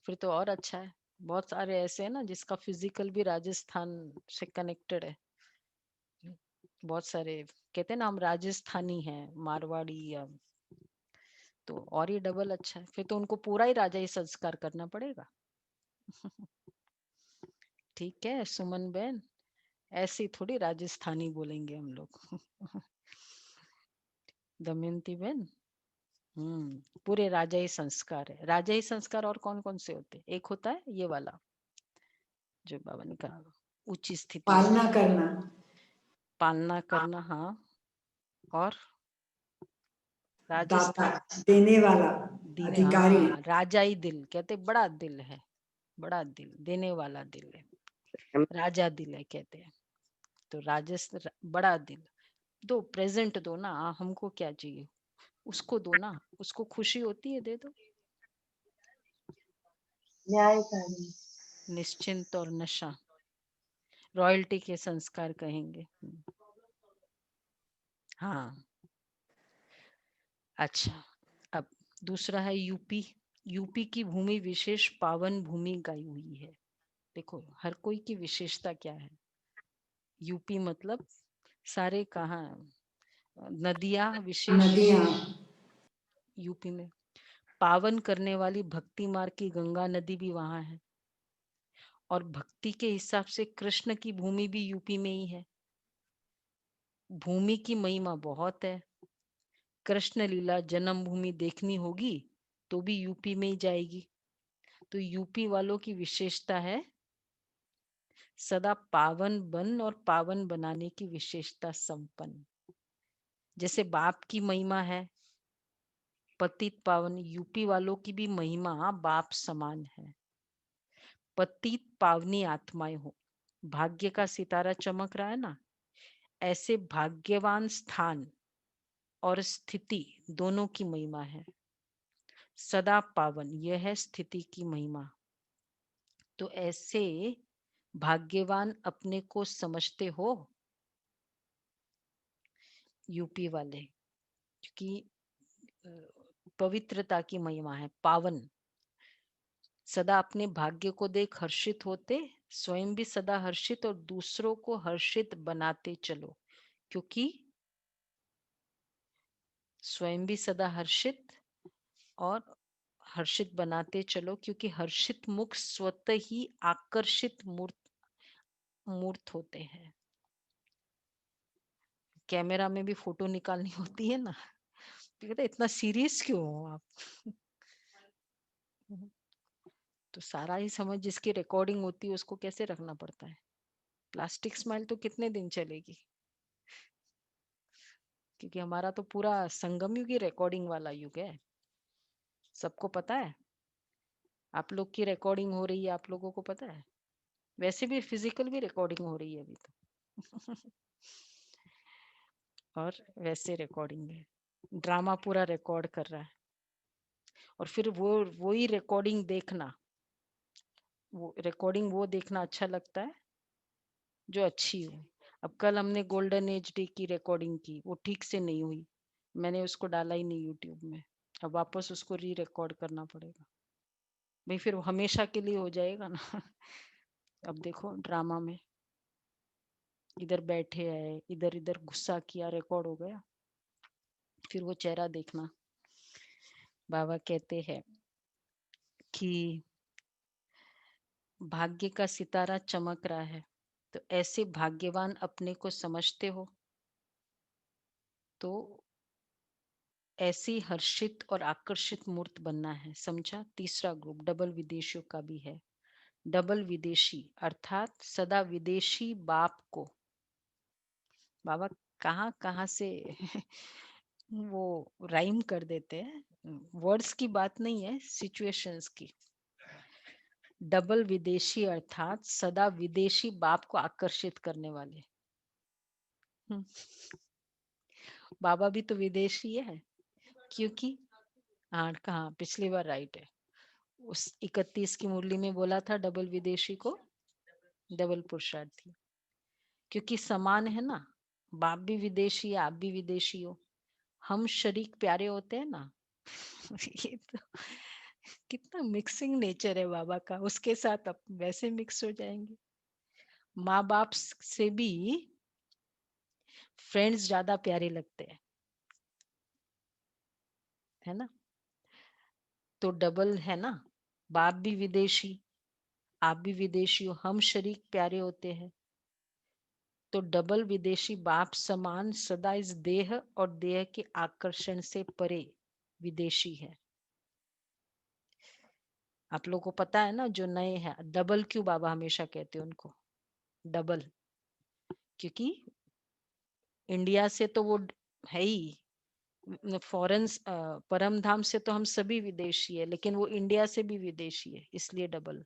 Speaker 1: फिर तो और अच्छा है। बहुत सारे ऐसे हैं ना जिसका फिजिकल भी राजस्थान से कनेक्टेड है। बहुत सारे कहते हैं ना हम राजस्थानी हैं, मारवाड़ी या, तो और ही डबल अच्छा है। फिर तो उनको पूरा ही राजा ही संस्कार करना पड़ेगा। ठीक है सुमन बहन, ऐसी थोड़ी राजस्थानी बोलेंगे हम लोग। दमयंती बहन, पूरे राजा ही संस्कार है। राजा ही संस्कार और कौन कौन से होते हैं? एक होता है ये वाला जो बाबा ने कहा, उच्च स्थिति,
Speaker 3: पालना करना,
Speaker 1: पालना करना, हाँ। और
Speaker 3: दाता,
Speaker 1: राजस्थान
Speaker 3: देने वाला,
Speaker 1: देने,
Speaker 3: अधिकारी,
Speaker 1: हाँ, राजा ही दिल कहते, बड़ा दिल है, बड़ा दिल, देने वाला दिल है, राजा दिल है कहते हैं। तो राजस्थान बड़ा दिल दो, प्रेजेंट दो ना, हमको क्या चाहिए, उसको दो ना, उसको खुशी होती है दे दो।
Speaker 2: न्यायकारी,
Speaker 1: निश्चिंत और नशा, रॉयल्टी के संस्कार कहेंगे। हाँ, अच्छा। अब दूसरा है यूपी। यूपी की भूमि विशेष पावन भूमि गाई हुई है। देखो हर कोई की विशेषता क्या है। यूपी मतलब सारे कहाँ, नदियां विशेष
Speaker 3: नदियां,
Speaker 1: यूपी में, पावन करने वाली भक्ति मार्ग की गंगा नदी भी वहां है। और भक्ति के हिसाब से कृष्ण की भूमि भी यूपी में ही है। भूमि की महिमा बहुत है। कृष्ण लीला जन्मभूमि देखनी होगी तो भी यूपी में ही जाएगी। तो यूपी वालों की विशेषता है सदा पावन बन और पावन बनाने की विशेषता संपन्न। जैसे बाप की महिमा है पतित पावन, यूपी वालों की भी महिमा बाप समान है। पतित पावनी आत्माएं हो, भाग्य का सितारा चमक रहा है ना, ऐसे भाग्यवान स्थान और स्थिति दोनों की महिमा है। सदा पावन यह है स्थिति की महिमा। तो ऐसे भाग्यवान अपने को समझते हो यूपी वाले, क्योंकि पवित्रता की महिमा है, पावन। सदा अपने भाग्य को देख हर्षित होते, स्वयं भी सदा हर्षित और दूसरों को हर्षित बनाते चलो, क्योंकि स्वयं भी सदा हर्षित और हर्षित बनाते चलो, क्योंकि हर्षित मुख स्वतः ही आकर्षित मूर्त होते हैं। कैमरा में भी फोटो निकालनी होती है ना, तो कहते इतना सीरियस क्यों हो आप? तो सारा ही समझ जिसकी रिकॉर्डिंग होती है उसको कैसे रखना पड़ता है। प्लास्टिक स्माइल तो कितने दिन चलेगी, क्योंकि हमारा तो पूरा संगम युग ही रिकॉर्डिंग वाला युग है। सबको पता है? आप लोग की रिकॉर्डिंग हो रही है, आप लोगों को पता है? वैसे भी फिजिकल भी रिकॉर्डिंग हो रही है अभी तो। और वैसे रिकॉर्डिंग है, ड्रामा पूरा रिकॉर्ड कर रहा है, और फिर वही रिकॉर्डिंग देखना, वो रिकॉर्डिंग वो देखना अच्छा लगता है जो अच्छी हो। अब कल हमने गोल्डन एज डे की रिकॉर्डिंग की, वो ठीक से नहीं हुई, मैंने उसको डाला ही नहीं यूट्यूब में, अब वापस उसको री रिकॉर्ड करना पड़ेगा भाई, फिर वो हमेशा के लिए हो जाएगा ना। अब देखो ड्रामा में इधर बैठे हैं, इधर इधर गुस्सा किया, रिकॉर्ड हो गया, फिर वो चेहरा देखना। बाबा कहते हैं कि भाग्य का सितारा चमक रहा है, तो ऐसे भाग्यवान अपने को समझते हो तो ऐसी हर्षित और आकर्षित मूर्त बनना है, समझा? तीसरा ग्रुप डबल विदेशियों का भी है। डबल विदेशी अर्थात सदा विदेशी बाप को, बाबा कहाँ कहाँ से वो राइम कर देते हैं, वर्ड्स की बात नहीं है, सिचुएशंस की। डबल विदेशी अर्थात सदा विदेशी बाप को आकर्षित करने वाले। बाबा भी तो विदेशी है, क्योंकि हाँ कहाँ पिछली बार राइट है, उस 31 की मुरली में बोला था डबल विदेशी को डबल पुरुषार्थी, क्योंकि समान है ना, बाप भी विदेशी है, आप भी विदेशी हो, हम शरीक प्यारे होते हैं ना। ये तो कितना मिक्सिंग नेचर है बाबा का, उसके साथ अब वैसे मिक्स हो जाएंगे। माँ बाप से भी फ्रेंड्स ज्यादा प्यारे लगते हैं, है ना? तो डबल है ना, बाप भी विदेशी, आप भी विदेशी हो, हम शरीक प्यारे होते हैं, तो डबल विदेशी बाप समान सदा इस देह और देह के आकर्षण से परे विदेशी है। आप लोगों को पता है ना, जो नए हैं, डबल क्यों बाबा हमेशा कहते हैं उनको डबल, क्योंकि इंडिया से तो वो है ही, फॉरेन परम धाम से तो हम सभी विदेशी है, लेकिन वो इंडिया से भी विदेशी है, इसलिए डबल।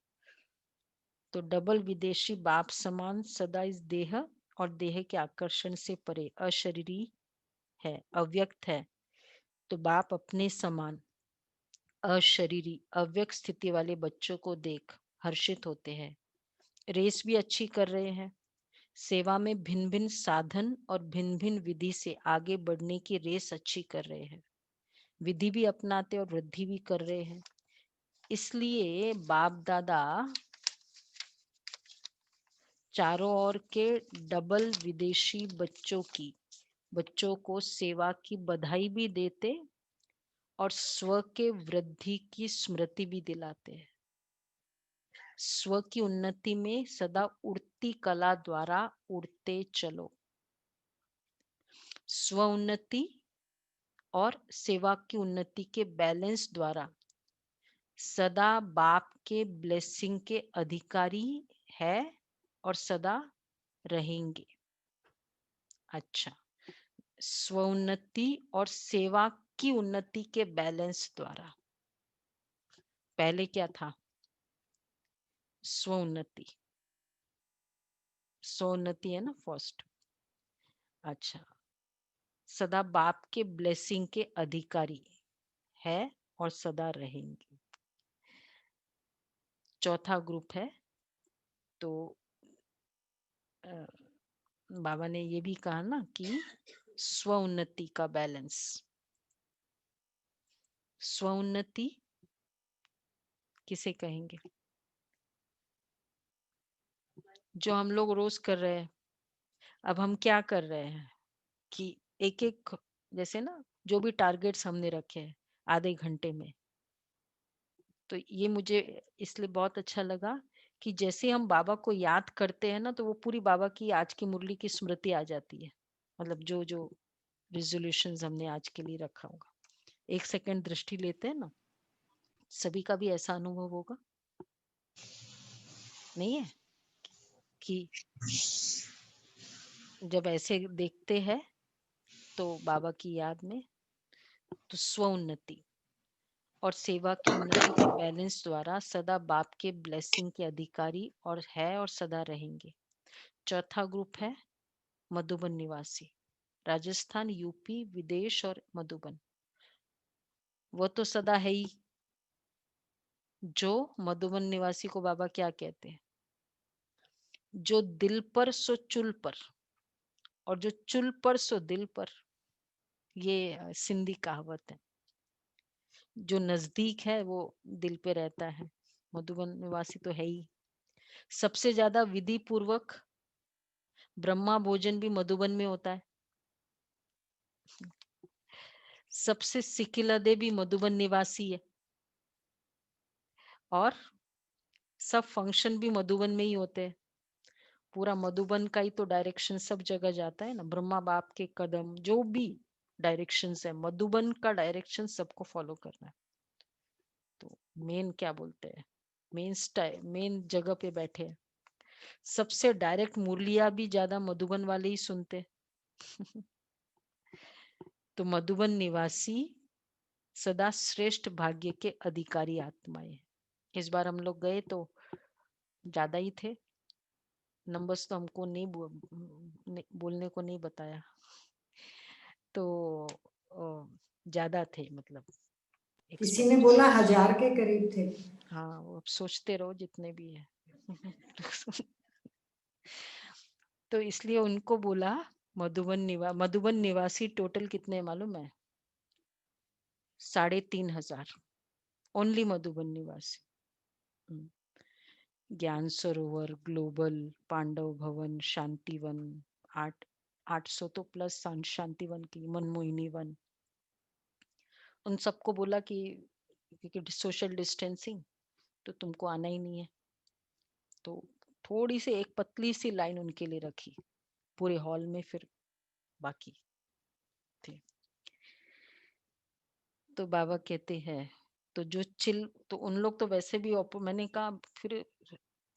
Speaker 1: तो डबल विदेशी बाप समान सदा इस देह और देह के आकर्षण से परे अशरीरी है, अव्यक्त है, तो बाप अपने समान अशरीरी अव्यक्त स्थिति वाले बच्चों को देख हर्षित होते हैं, रेस भी अच्छी कर रहे हैं, सेवा में भिन्न भिन्न साधन और भिन्न भिन्न विधि से आगे बढ़ने की रेस अच्छी कर रहे हैं, विधि भी अपनाते और वृद्धि भी कर रहे हैं। इसलिए बाप दादा चारों ओर के डबल विदेशी बच्चों को सेवा की बधाई भी देते और स्व के वृद्धि की स्मृति भी दिलाते हैं। स्व की उन्नति में सदा उड़ती कला द्वारा उड़ते चलो। स्व उन्नति और सेवा की उन्नति के बैलेंस द्वारा सदा बाप के ब्लेसिंग के अधिकारी है और सदा रहेंगे। अच्छा, स्वोन्नति और सेवा की उन्नति के बैलेंस द्वारा, पहले क्या था? स्वोन्नति, स्वोन्नति है ना फर्स्ट। अच्छा, सदा बाप के ब्लेसिंग के अधिकारी है और सदा रहेंगे। चौथा ग्रुप है, तो बाबा ने ये भी कहा ना कि स्वोन्नति का बैलेंस। स्वोन्नति किसे कहेंगे? जो हम लोग रोज कर रहे हैं। अब हम क्या कर रहे हैं कि एक एक, जैसे ना जो भी टारगेट्स हमने रखे हैं आधे घंटे में, तो ये मुझे इसलिए बहुत अच्छा लगा कि जैसे हम बाबा को याद करते हैं ना, तो वो पूरी बाबा की आज की मुरली की स्मृति आ जाती है, मतलब जो जो रिजोल्यूशंस हमने आज के लिए रखा होगा। एक सेकंड दृष्टि लेते हैं ना, सभी का भी ऐसा अनुभव होगा, नहीं है कि जब ऐसे देखते हैं तो बाबा की याद में, तो स्व उन्नति और सेवा की उन्नति के बैलेंस द्वारा सदा बाप के ब्लेसिंग के अधिकारी और सदा रहेंगे। चौथा ग्रुप है मधुबन निवासी, राजस्थान, यूपी, विदेश और मधुबन। वो तो सदा है ही। जो मधुबन निवासी को बाबा क्या कहते हैं? जो दिल पर सो चुल पर, और जो चुल पर सो दिल पर। ये सिंधी कहावत है। जो नजदीक है वो दिल पे रहता है। मधुबन निवासी तो है ही। सबसे ज्यादा विधि पूर्वक ब्रह्मा भोजन भी मधुबन में होता है। सबसे सिकिलदे भी मधुबन निवासी है, और सब फंक्शन भी मधुबन में ही होते हैं। पूरा मधुबन का ही तो डायरेक्शन सब जगह जाता है ना। ब्रह्मा बाप के कदम, जो भी डायरेक्शन है, मधुबन का डायरेक्शन सबको फॉलो करना है। तो मेन क्या बोलते हैं, मेन जगह पे बैठे हैं। सबसे डायरेक्ट मुरलिया भी ज्यादा मधुबन वाले ही सुनते। तो मधुबन निवासी सदा श्रेष्ठ भाग्य के अधिकारी आत्माएं। इस बार हम लोग गए तो ज्यादा ही थे। नंबर्स तो हमको बोलने को नहीं बताया, तो ज्यादा थे, मतलब
Speaker 3: किसी ने बोला 1000 के करीब थे।
Speaker 1: हाँ, वो अब सोचते रहो जितने भी है। तो इसलिए उनको बोला मधुबन निवासी टोटल कितने मालूम है? 3,500 ओनली मधुबन निवासी। ज्ञान सरोवर, ग्लोबल, पांडव भवन, शांतिवन, 800 तो प्लस शांतिवन की, मनमोहिनी वन। उन सबको बोला कि क्योंकि सोशल डिस्टेंसिंग, तो तुमको आना ही नहीं है। तो थोड़ी सी एक पतली सी लाइन उनके लिए रखी पूरे हॉल में, फिर बाकी थे। तो बाबा कहते हैं, तो जो तो उन लोग तो वैसे भी मैंने कहा, फिर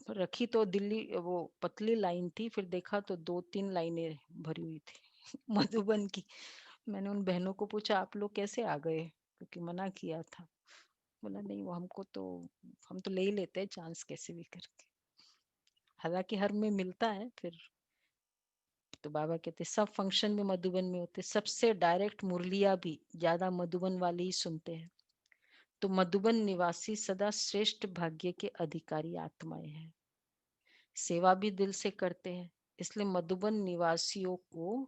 Speaker 1: रखी तो दिल्ली वो पतली लाइन थी, फिर देखा तो 2-3 लाइनें भरी हुई थी मधुबन की। मैंने उन बहनों को पूछा, आप लोग कैसे आ गए? क्योंकि मना किया था। बोला नहीं, वो हम तो ले ही लेते हैं चांस कैसे भी करके। हालांकि हर में मिलता है फिर। तो बाबा कहते सब फंक्शन में मधुबन में होते। सबसे डायरेक्ट मुरलिया भी ज्यादा मधुबन वाले ही सुनते हैं। तो मधुबन निवासी सदा श्रेष्ठ भाग्य के अधिकारी आत्माएं हैं। सेवा भी दिल से करते हैं। इसलिए मधुबन निवासियों को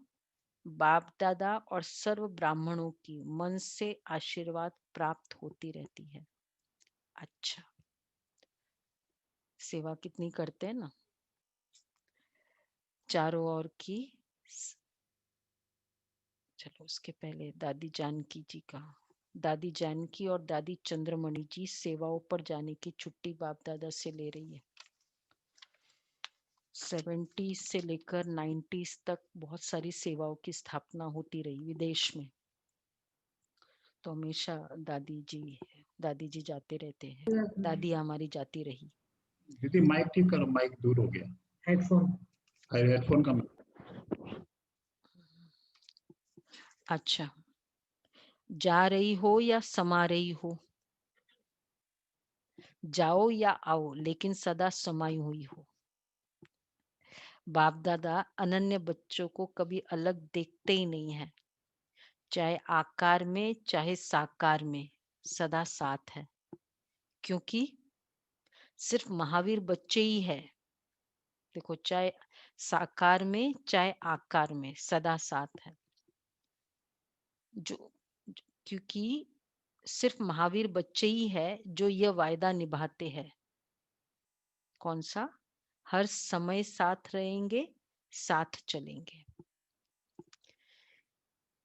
Speaker 1: बाप दादा और सर्व ब्राह्मणों की मन से आशीर्वाद प्राप्त होती रहती है। अच्छा, सेवा कितनी करते हैं ना, चारों ओर की। चलो उसके पहले दादी जानकी जी का। दादी जानकी और दादी चंद्रमणि जी सेवाओं पर जाने की छुट्टी बाप दादा से ले रही है। 70s से लेकर 90s तक बहुत सारी सेवाओं की स्थापना होती रही विदेश में। तो हमेशा दादी जी जाते रहते हैं। दादी हमारी जाती रही।
Speaker 5: दीदी माइक ठीक करो, माइक दूर हो गया। हेडफोन का।
Speaker 1: अच्छा, जा रही हो या समा रही हो, जाओ या आओ, लेकिन सदा समाई हुई हो। बाप दादा अनन्य बच्चों को कभी अलग देखते ही नहीं है। चाहे आकार में चाहे साकार में सदा साथ है। क्योंकि सिर्फ महावीर बच्चे ही है। देखो, चाहे साकार में चाहे आकार में सदा साथ है। जो क्योंकि सिर्फ महावीर बच्चे ही है जो यह वायदा निभाते हैं। कौन सा? हर समय साथ रहेंगे, साथ चलेंगे।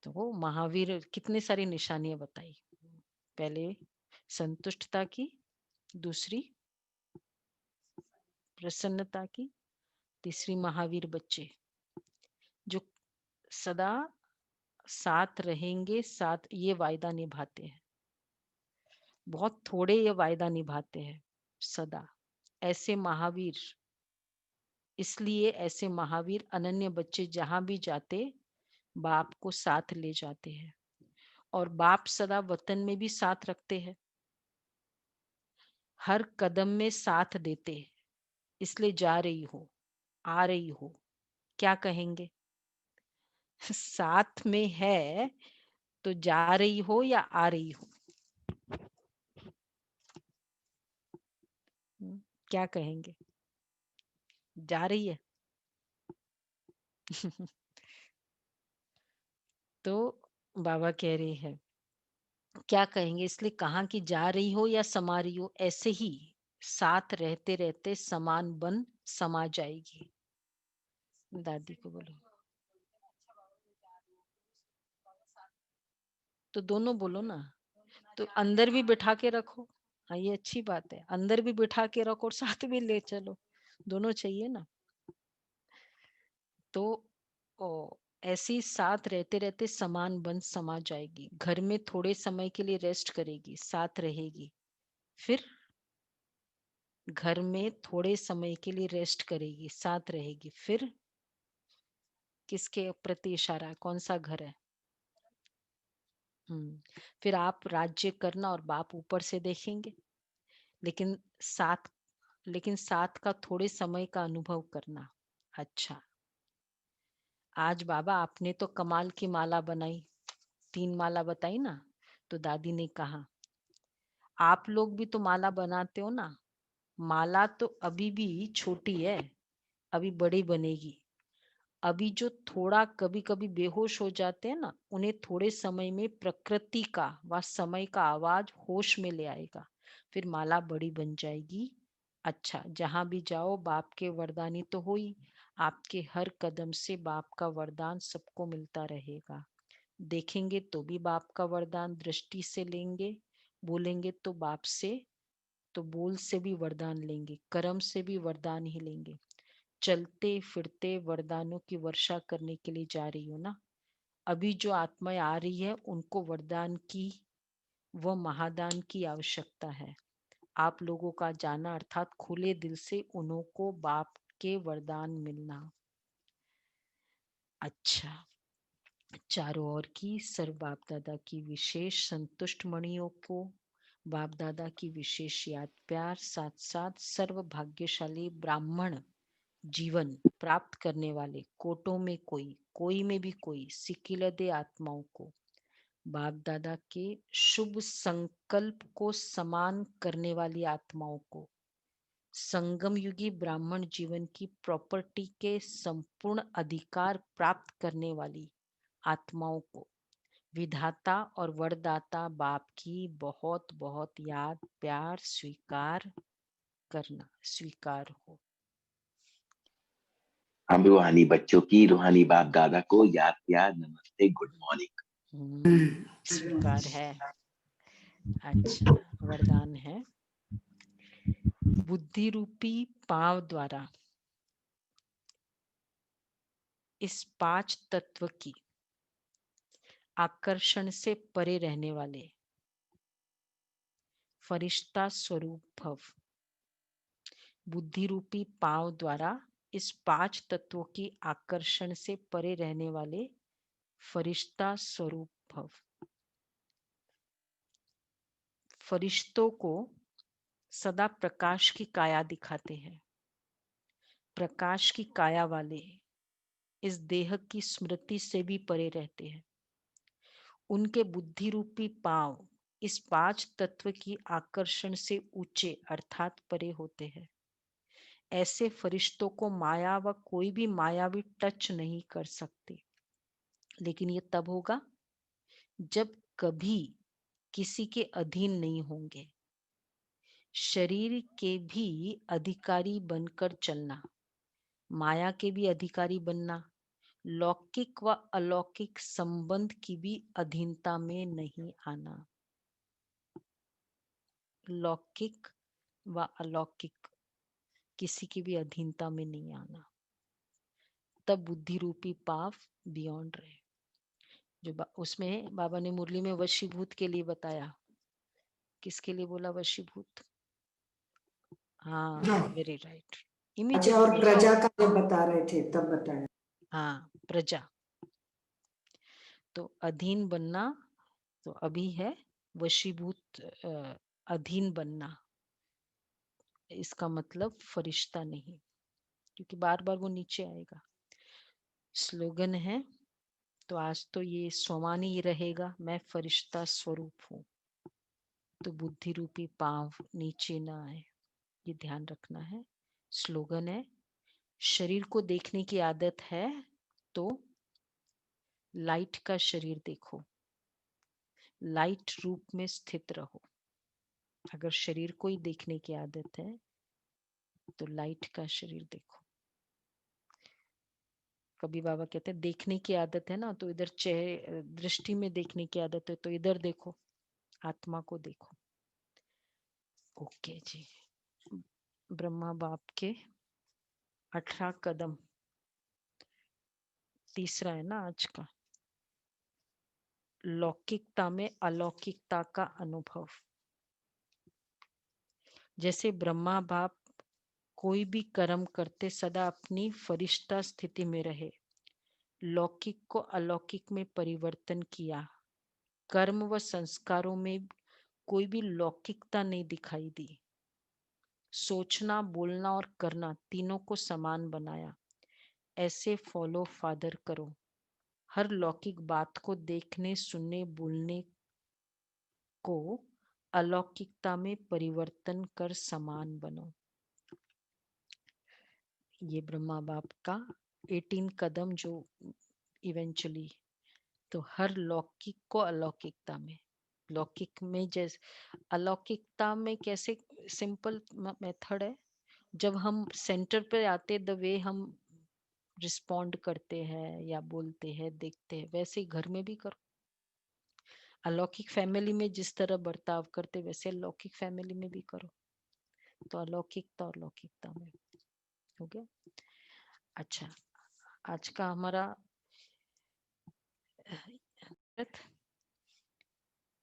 Speaker 1: तो वो महावीर कितने सारी निशानियां बताई। पहले संतुष्टता की, दूसरी प्रसन्नता की, तीसरी महावीर बच्चे जो सदा साथ रहेंगे, साथ ये वायदा निभाते हैं। बहुत थोड़े ये वायदा निभाते हैं सदा। ऐसे महावीर, इसलिए ऐसे महावीर अनन्य बच्चे जहां भी जाते बाप को साथ ले जाते हैं। और बाप सदा वतन में भी साथ रखते हैं। हर कदम में साथ देते, इसलिए जा रही हो, आ रही हो, क्या कहेंगे? साथ में है तो जा रही हो या आ रही हो? क्या कहेंगे? जा रही है। तो बाबा कह रहे हैं, क्या कहेंगे? इसलिए कहा कि जा रही हो या समा रही हो, ऐसे ही साथ रहते रहते समान बन समा जाएगी। दादी को बोलो, तो दोनों बोलो ना। तो अंदर भी बिठा के रखो, हाँ ये अच्छी बात है, अंदर भी बिठा के रखो और साथ भी ले चलो, दोनों चाहिए ना। तो ऐसे ही साथ रहते रहते समान बन समा जाएगी। घर में थोड़े समय के लिए रेस्ट करेगी, साथ रहेगी, फिर घर में थोड़े समय के लिए रेस्ट करेगी, साथ रहेगी, फिर किसके प्रति इशारा है? कौन सा घर है? फिर आप राज्य करना और बाप ऊपर से देखेंगे, लेकिन साथ का थोड़े समय का अनुभव करना। अच्छा, आज बाबा आपने तो कमाल की माला बनाई, 3 माला बताई ना। तो दादी ने कहा, आप लोग भी तो माला बनाते हो ना, माला तो अभी भी छोटी है, अभी बड़ी बनेगी। अभी जो थोड़ा कभी कभी बेहोश हो जाते हैं ना, उन्हें थोड़े समय में प्रकृति का व समय का आवाज होश में ले आएगा, फिर माला बड़ी बन जाएगी। अच्छा, जहां भी जाओ बाप के वरदानी तो हो ही, आपके हर कदम से बाप का वरदान सबको मिलता रहेगा। देखेंगे तो भी बाप का वरदान, दृष्टि से लेंगे, बोलेंगे तो बाप से, तो बोल से भी वरदान लेंगे, कर्म से भी वरदान ही लेंगे। चलते फिरते वरदानों की वर्षा करने के लिए जा रही हो ना। अभी जो आत्माएं आ रही है उनको वरदान की व महादान की आवश्यकता है। आप लोगों का जाना अर्थात खुले दिल से उन्हों को बाप के वरदान मिलना। अच्छा, चारों ओर की सर्व बाप दादा की विशेष संतुष्ट मणियों को बाप दादा की विशेष याद प्यार, साथ साथ सर्व भाग्यशाली ब्राह्मण जीवन प्राप्त करने वाले कोटों में कोई में भी कोई सिकिलदे आत्माओं को, बाप दादा के शुभ संकल्प को समान करने वाली आत्माओं को, संगम युगी ब्राह्मण जीवन की प्रॉपर्टी के संपूर्ण अधिकार प्राप्त करने वाली आत्माओं को, विधाता और वरदाता बाप की बहुत बहुत याद प्यार स्वीकार करना, स्वीकार हो।
Speaker 6: हम रूहानी बच्चों की रूहानी बाप दादा को याद प्यार नमस्ते गुड मॉर्निंग।
Speaker 1: स्वीकार है। अच्छा, वरदान है, बुद्धि रूपी पांव द्वारा इस 5 तत्व की आकर्षण से परे रहने वाले फरिश्ता स्वरूप भव। बुद्धि रूपी पांव द्वारा इस 5 तत्वों की आकर्षण से परे रहने वाले फरिश्ता स्वरूप भव। फरिश्तों को सदा प्रकाश की काया दिखाते हैं। प्रकाश की काया वाले इस देह की स्मृति से भी परे रहते हैं। उनके बुद्धि रूपी पांव इस 5 तत्व की आकर्षण से ऊंचे अर्थात परे होते हैं। ऐसे फरिश्तों को माया व कोई भी मायावी टच नहीं कर सकते, लेकिन ये तब होगा जब कभी किसी के अधीन नहीं होंगे। शरीर के भी अधिकारी बनकर चलना, माया के भी अधिकारी बनना, लौकिक व अलौकिक संबंध की भी अधीनता में नहीं आना। लौकिक व अलौकिक किसी की भी अधीनता में नहीं आना, तब बुद्धि रूपी पाव बियॉन्ड रहे। जो उसमें बाबा ने मुरली में वशीभूत के लिए बताया। किसके लिए बोला वशीभूत? हाँ, वेरी राइट,
Speaker 3: अच्छा, और
Speaker 1: इमीडिएटली।
Speaker 3: प्रजा का जब बता रहे थे तब बताया।
Speaker 1: हाँ, प्रजा, तो अधीन बनना तो अभी है, वशीभूत अधीन बनना, इसका मतलब फरिश्ता नहीं, क्योंकि बार बार वो नीचे आएगा। स्लोगन है, तो आज तो ये स्वमान ही रहेगा, मैं फरिश्ता स्वरूप हूँ, तो बुद्धि रूपी पांव नीचे ना आए, ये ध्यान रखना है। स्लोगन है, शरीर को देखने की आदत है तो लाइट का शरीर देखो, लाइट रूप में स्थित रहो। अगर शरीर को ही देखने की आदत है तो लाइट का शरीर देखो। कभी बाबा कहते हैं देखने की आदत है ना, तो इधर चेहरे दृष्टि में देखने की आदत है तो इधर देखो, आत्मा को देखो। ओके जी, ब्रह्मा बाप के 18 कदम, तीसरा है ना आज का, लौकिकता में अलौकिकता का अनुभव। जैसे ब्रह्मा बाप कोई भी कर्म करते सदा अपनी फरिश्ता स्थिति में रहे, लौकिक को अलौकिक में परिवर्तन किया, कर्म व संस्कारों में कोई भी लौकिकता नहीं दिखाई दी, सोचना बोलना और करना तीनों को समान बनाया। ऐसे फॉलो फादर करो, हर लौकिक बात को देखने सुनने बोलने को अलौकिकता में परिवर्तन कर समान बनो। ये ब्रह्मा बाप का 18 कदम जो इवेंचुअली, तो हर लौकिक को अलौकिकता में, लौकिक में जैसे अलौकिकता में कैसे, सिंपल मेथड है, जब हम सेंटर पे आते द वे हम रिस्पोंड करते हैं या बोलते हैं देखते हैं, वैसे ही घर में भी करो। अलौकिक फैमिली में जिस तरह बर्ताव करते वैसे अलौकिक फैमिली में भी करो, तो अलौकिकता और लौकिकता में हो गया। अच्छा, आज का हमारा